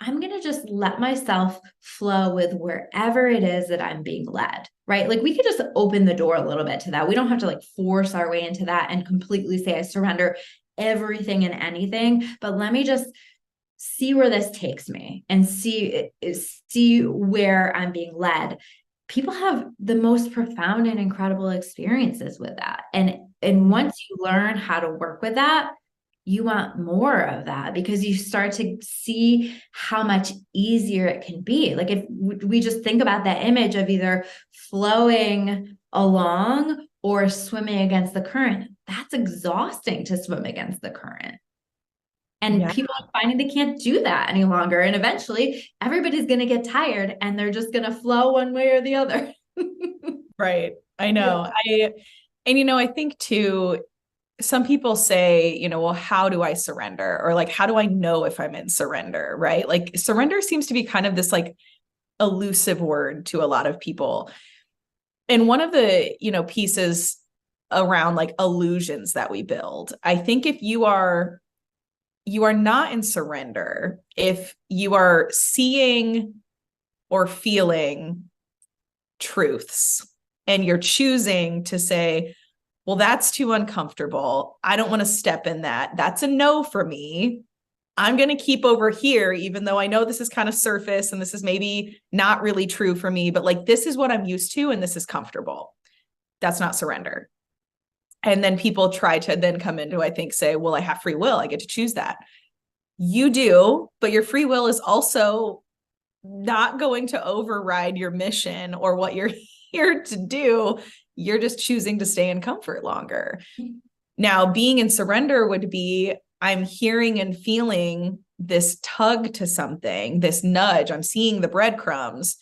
I'm going to just let myself flow with wherever it is that I'm being led, right? Like we could just open the door a little bit to that. We don't have to like force our way into that and completely say, I surrender everything and anything, but let me just see where this takes me and see where I'm being led. People have the most profound and incredible experiences with that. And once you learn how to work with that, you want more of that because you start to see how much easier it can be. Like if we just think about that image of either flowing along or swimming against the current, that's exhausting to swim against the current. And people are finding they can't do that any longer. And eventually everybody's going to get tired and they're just going to flow one way or the other. Right. I know. I think too, some people say, well, how do I surrender? Or like, how do I know if I'm in surrender? Right. Like surrender seems to be kind of this like elusive word to a lot of people. And one of the, pieces around like illusions that we build, I think if you are not in surrender, if you are seeing or feeling truths and you're choosing to say, well, that's too uncomfortable. I don't want to step in that. That's a no for me. I'm going to keep over here, even though I know this is kind of surface and this is maybe not really true for me, but like, this is what I'm used to and this is comfortable. That's not surrender. And then people try to then come into, I think, say, well, I have free will. I get to choose that. You do, but your free will is also not going to override your mission or what you're here to do. You're just choosing to stay in comfort longer. Now, being in surrender would be, I'm hearing and feeling this tug to something, this nudge. I'm seeing the breadcrumbs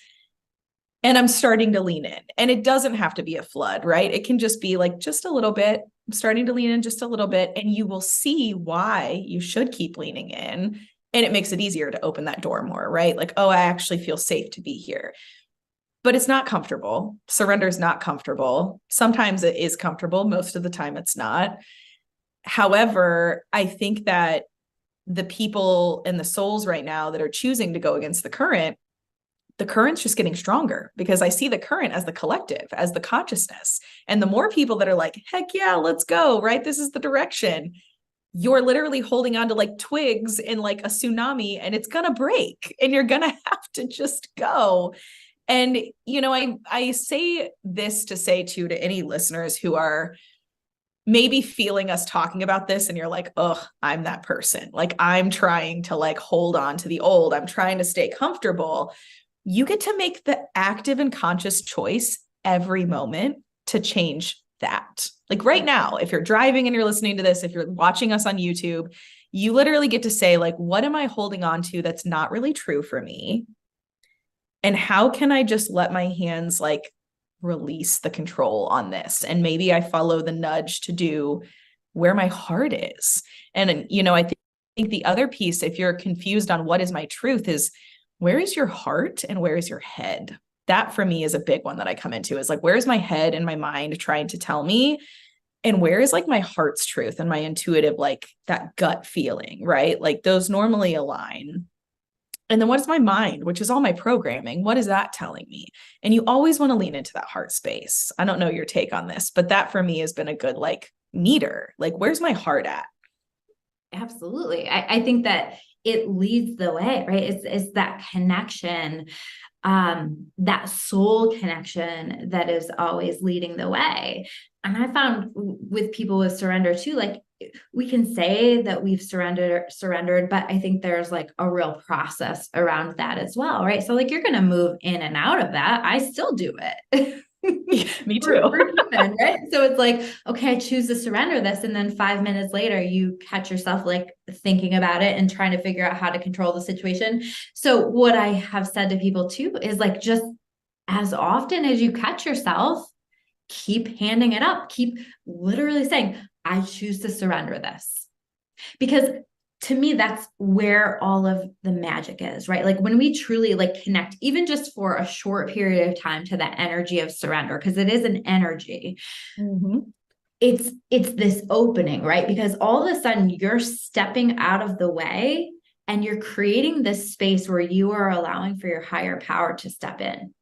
and I'm starting to lean in. And it doesn't have to be a flood, right? It can just be like just a little bit. I'm starting to lean in just a little bit. And you will see why you should keep leaning in. And it makes it easier to open that door more, right? Like, oh, I actually feel safe to be here. But it's not comfortable. Surrender is not comfortable. Sometimes it is comfortable. Most of the time it's not. However, I think that the people and the souls right now that are choosing to go against the current's just getting stronger because I see the current as the collective, as the consciousness. And the more people that are like, heck yeah, let's go, right? This is the direction. You're literally holding on to like twigs in like a tsunami and it's going to break and you're going to have to just go. And, I say this to say too, to any listeners who are maybe feeling us talking about this and you're like, oh, I'm that person. Like I'm trying to like hold on to the old. I'm trying to stay comfortable. You get to make the active and conscious choice every moment to change that. Like right now, if you're driving and you're listening to this, if you're watching us on YouTube, you literally get to say like, what am I holding on to that's not really true for me? And how can I just let my hands like release the control on this? And maybe I follow the nudge to do where my heart is. And, I think the other piece, if you're confused on what is my truth, is where is your heart and where is your head? That for me is a big one that I come into is like, where's my head and my mind trying to tell me? And where is like my heart's truth and my intuitive, like that gut feeling, right? Like those normally align. And then what is my mind, which is all my programming? What is that telling me? And you always want to lean into that heart space. I don't know your take on this, but that for me has been a good like meter. Like, where's my heart at? Absolutely. I think that it leads the way, right? It's that connection, that soul connection that is always leading the way. And I found with people with surrender too, like we can say that we've surrendered, but I think there's like a real process around that as well, right? So like you're going to move in and out of that. I still do it. Yeah, me too. We're human, right? So it's like, okay, I choose to surrender this. And then 5 minutes later, you catch yourself like thinking about it and trying to figure out how to control the situation. So what I have said to people too is like, just as often as you catch yourself, keep handing it up, keep literally saying, I choose to surrender this. Because to me, that's where all of the magic is, right? Like when we truly like connect, even just for a short period of time to that energy of surrender, because it is an energy. Mm-hmm. it's this opening, right? Because all of a sudden you're stepping out of the way and you're creating this space where you are allowing for your higher power to step in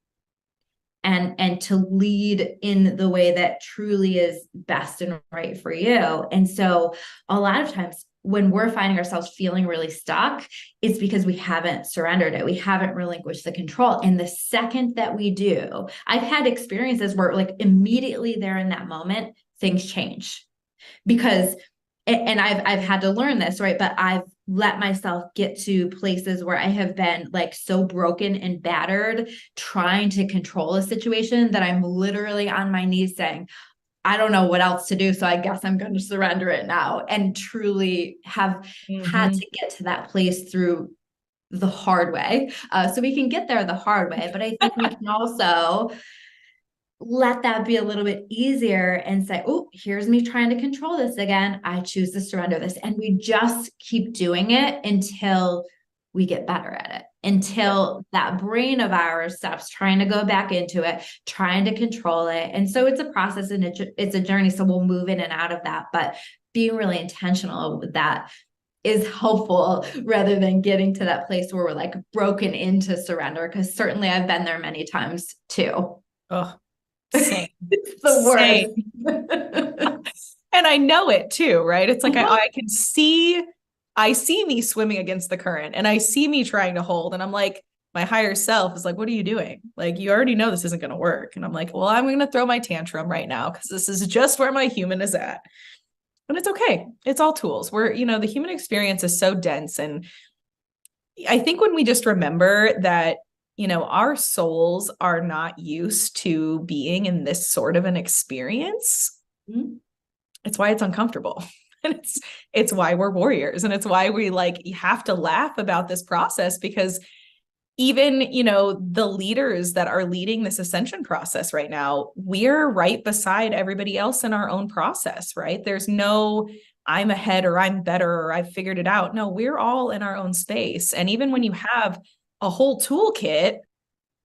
and to lead in the way that truly is best and right for you. And so a lot of times when we're finding ourselves feeling really stuck, it's because we haven't surrendered it. We haven't relinquished the control. And the second that we do, I've had experiences where like immediately there in that moment, things change because, and I've had to learn this, right? But I've let myself get to places where I have been like so broken and battered trying to control a situation that I'm literally on my knees saying, I don't know what else to do. So I guess I'm going to surrender it now, and truly have had to get to that place through the hard way. So we can get there the hard way, but I think we can also let that be a little bit easier and say, oh, here's me trying to control this again. I choose to surrender this. And we just keep doing it until we get better at it, until that brain of ours stops trying to go back into it, trying to control it. And so it's a process and it's a journey. So we'll move in and out of that, but being really intentional with that is helpful rather than getting to that place where we're like broken into surrender. Because certainly I've been there many times too. Oh, same. It's the worst. And I know it too, right? It's like I can see, I see me swimming against the current and I see me trying to hold. And I'm like, my higher self is like, what are you doing? Like, you already know this isn't going to work. And I'm like, well, I'm going to throw my tantrum right now because this is just where my human is at. And it's okay. It's all tools. The human experience is so dense. And I think when we just remember that, our souls are not used to being in this sort of an experience, it's why it's uncomfortable. And it's why we're warriors. And it's why we you have to laugh about this process, because even, the leaders that are leading this ascension process right now, we're right beside everybody else in our own process, right? There's no, I'm ahead or I'm better or I've figured it out. No, we're all in our own space. And even when you have a whole toolkit,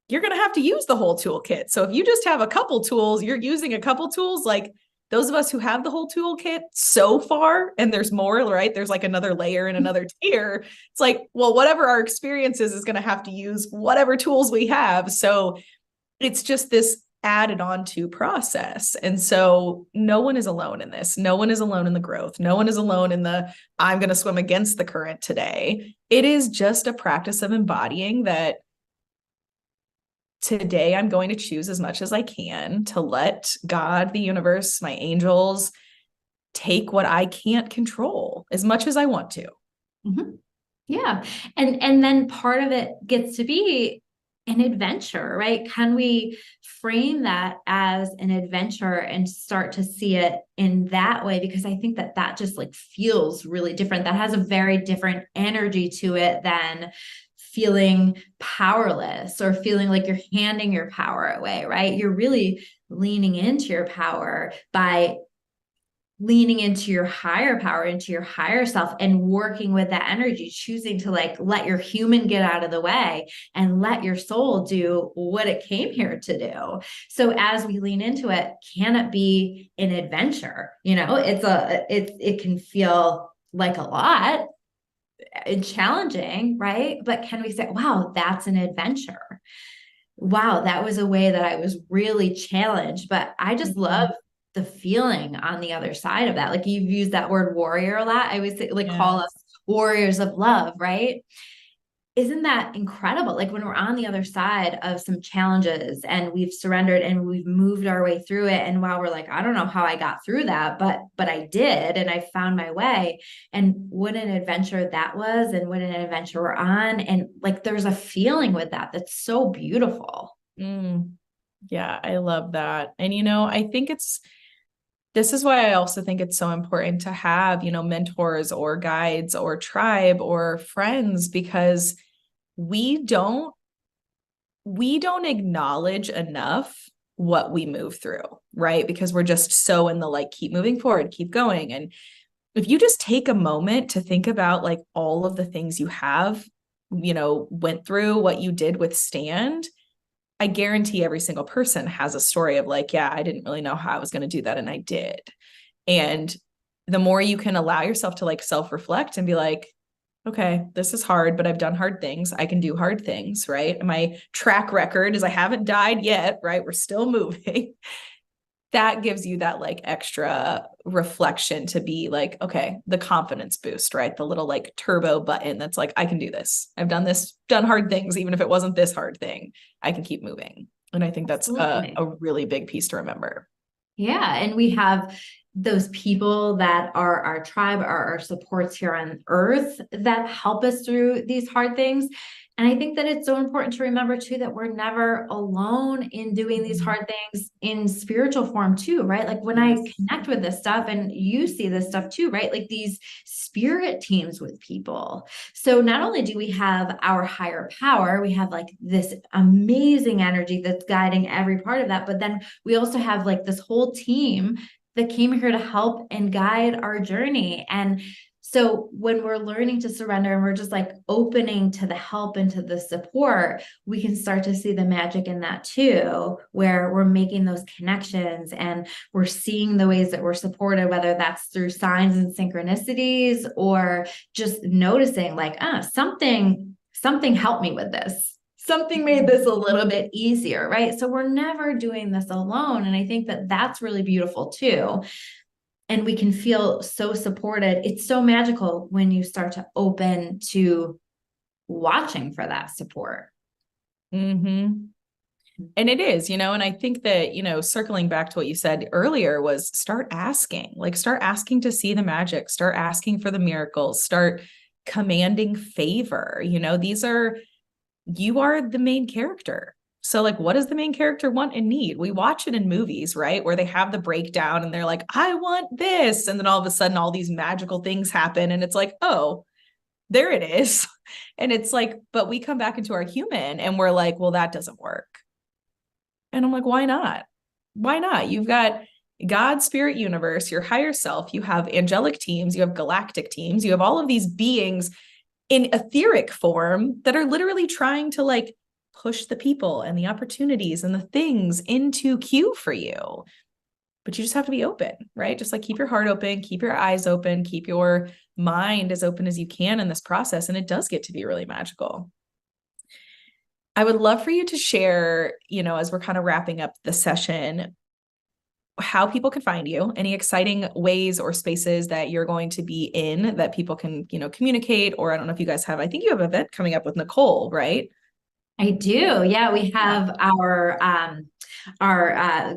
you're going to have to use the whole toolkit. So if you just have a couple tools, you're using a couple tools, like those of us who have the whole toolkit so far, and there's more, right? There's like another layer and another tier. It's like, well, whatever our experience is going to have to use whatever tools we have. So it's just this added on to process. And so no one is alone in this. No one is alone in the growth. No one is alone in the, I'm going to swim against the current today. It is just a practice of embodying that today I'm going to choose as much as I can to let God, the universe, my angels take what I can't control as much as I want to. Mm-hmm. Yeah. And then part of it gets to be an adventure, right? Can we frame that as an adventure and start to see it in that way? Because I think that just feels really different. That has a very different energy to it than feeling powerless or feeling like you're handing your power away, right? You're really leaning into your power by leaning into your higher power, into your higher self, and working with that energy, choosing to let your human get out of the way and let your soul do what it came here to do. So as we lean into it, can it be an adventure? It can feel like a lot and challenging, right? But can we say, wow, that's an adventure? Wow, that was a way that I was really challenged, but I just love the feeling on the other side of that. Like, you've used that word warrior a lot. I always say, call us warriors of love, right? Isn't that incredible? Like, when we're on the other side of some challenges and we've surrendered and we've moved our way through it. And while we're like, I don't know how I got through that, but I did, and I found my way. And what an adventure that was, and what an adventure we're on. And there's a feeling with that that's so beautiful. Yeah, I love that. And, I think this is why I also think it's so important to have, mentors or guides or tribe or friends, because we don't acknowledge enough what we move through, right? Because we're just so in the keep moving forward, keep going. And if you just take a moment to think about all of the things you have, went through, what you did withstand, I guarantee every single person has a story of yeah, I didn't really know how I was going to do that, and I did. And the more you can allow yourself to like self-reflect and be like, okay, this is hard, but I've done hard things. I can do hard things, right? And my track record is I haven't died yet, right? We're still moving. That gives you that like extra reflection to be like, okay, the confidence boost, right? The little like turbo button that's like, I can do this. I've done this, done hard things, even if it wasn't this hard thing, I can keep moving. And I think that's Absolutely. a really big piece to remember. Yeah. And we have those people that are our tribe, are our supports here on earth that help us through these hard things. And I think that it's so important to remember too that we're never alone in doing these hard things in spiritual form too, right? Like when I connect with this stuff and you see this stuff too, right? Like these spirit teams with people. So not only do we have our higher power, we have like this amazing energy that's guiding every part of that, but then we also have like this whole team that came here to help and guide our journey. And so when we're learning to surrender and we're just like opening to the help and to the support, we can start to see the magic in that too, where we're making those connections and we're seeing the ways that we're supported, whether that's through signs and synchronicities or just noticing like, something helped me with this. Something made this a little bit easier, right? So we're never doing this alone. And I think that that's really beautiful too. And we can feel so supported. It's so magical when you start to open to watching for that support. Mm-hmm. And it is, and I think that, circling back to what you said earlier was start asking to see the magic, start asking for the miracles, start commanding favor. You are the main character. So like, what does the main character want and need? We watch it in movies, right? Where they have the breakdown and they're like, I want this. And then all of a sudden, all these magical things happen. And it's like, oh, there it is. And it's like, but we come back into our human and we're like, well, that doesn't work. And I'm like, why not? Why not? You've got God, spirit, universe, your higher self. You have angelic teams, you have galactic teams, you have all of these beings in etheric form that are literally trying to like push the people and the opportunities and the things into queue for you. But you just have to be open, right? Just like keep your heart open, keep your eyes open, keep your mind as open as you can in this process. And it does get to be really magical. I would love for you to share, as we're kind of wrapping up the session, how people can find you, any exciting ways or spaces that you're going to be in that people can, communicate, or I don't know if you guys have, I think you have an event coming up with Nicole, right? I do. Yeah, we have our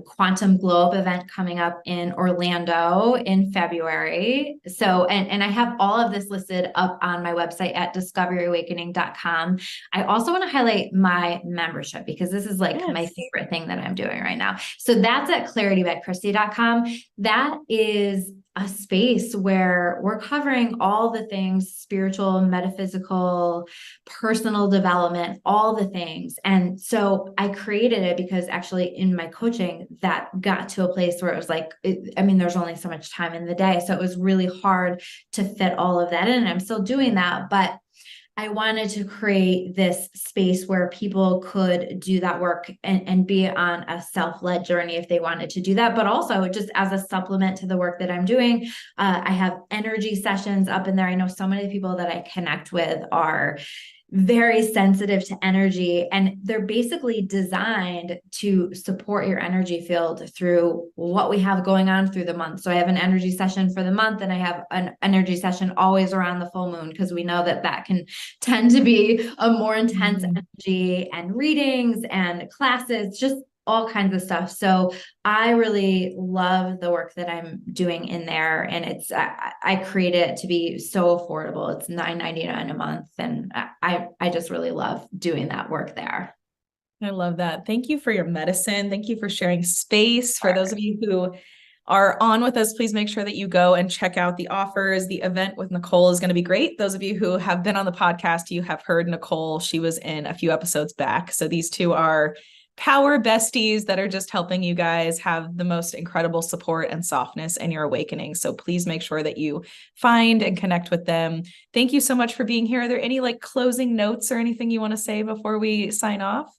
Quantum Globe event coming up in Orlando in February. So, and I have all of this listed up on my website at discoveryawakening.com. I also want to highlight my membership because this is like my favorite thing that I'm doing right now. So that's at claritybychristy.com. That is a space where we're covering all the things spiritual, metaphysical, personal development, all the things. And so I created it because actually in my coaching that got to a place where it was like, there's only so much time in the day. So it was really hard to fit all of that in. And I'm still doing that, but I wanted to create this space where people could do that work and be on a self-led journey if they wanted to do that, but also just as a supplement to the work that I'm doing. I have energy sessions up in there. I know so many people that I connect with are very sensitive to energy, and they're basically designed to support your energy field through what we have going on through the month. So I have an energy session for the month, and I have an energy session always around the full moon, because we know that that can tend to be a more intense energy, and readings and classes, just all kinds of stuff. So I really love the work that I'm doing in there. And it's, I created it to be so affordable. It's $9.99 a month. And I just really love doing that work there. I love that. Thank you for your medicine. Thank you for sharing space. For those of you who are on with us, please make sure that you go and check out the offers. The event with Nicole is going to be great. Those of you who have been on the podcast, you have heard Nicole. She was in a few episodes back. So these two are power besties that are just helping you guys have the most incredible support and softness in your awakening. So please make sure that you find and connect with them. Thank you so much for being here. Are there any like closing notes or anything you want to say before we sign off?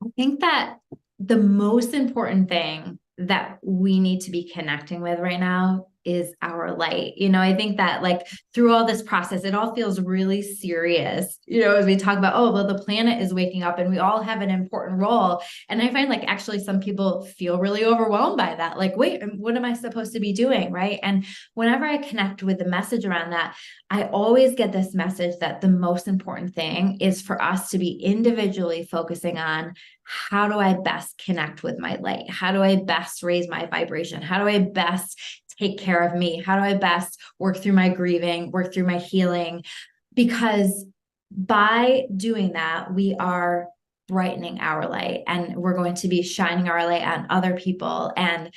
I think that the most important thing that we need to be connecting with right now is our light. I think that like through all this process, it all feels really serious, as we talk about, oh, well, the planet is waking up and we all have an important role. And I find like actually some people feel really overwhelmed by that. Like, wait, what am I supposed to be doing? Right. And whenever I connect with the message around that, I always get this message that the most important thing is for us to be individually focusing on how do I best connect with my light? How do I best raise my vibration? How do I best take care of me? How do I best work through my grieving, work through my healing? Because by doing that, we are brightening our light and we're going to be shining our light on other people. And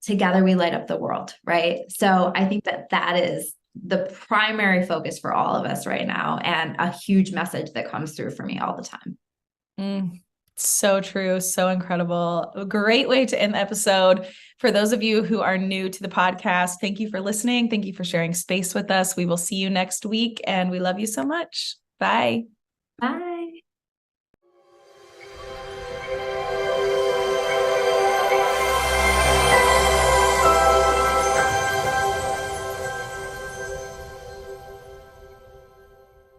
together we light up the world, right? So I think that that is the primary focus for all of us right now, and a huge message that comes through for me all the time. So true. So incredible. A great way to end the episode. For those of you who are new to the podcast, thank you for listening. Thank you for sharing space with us. We will see you next week and we love you so much. Bye. Bye.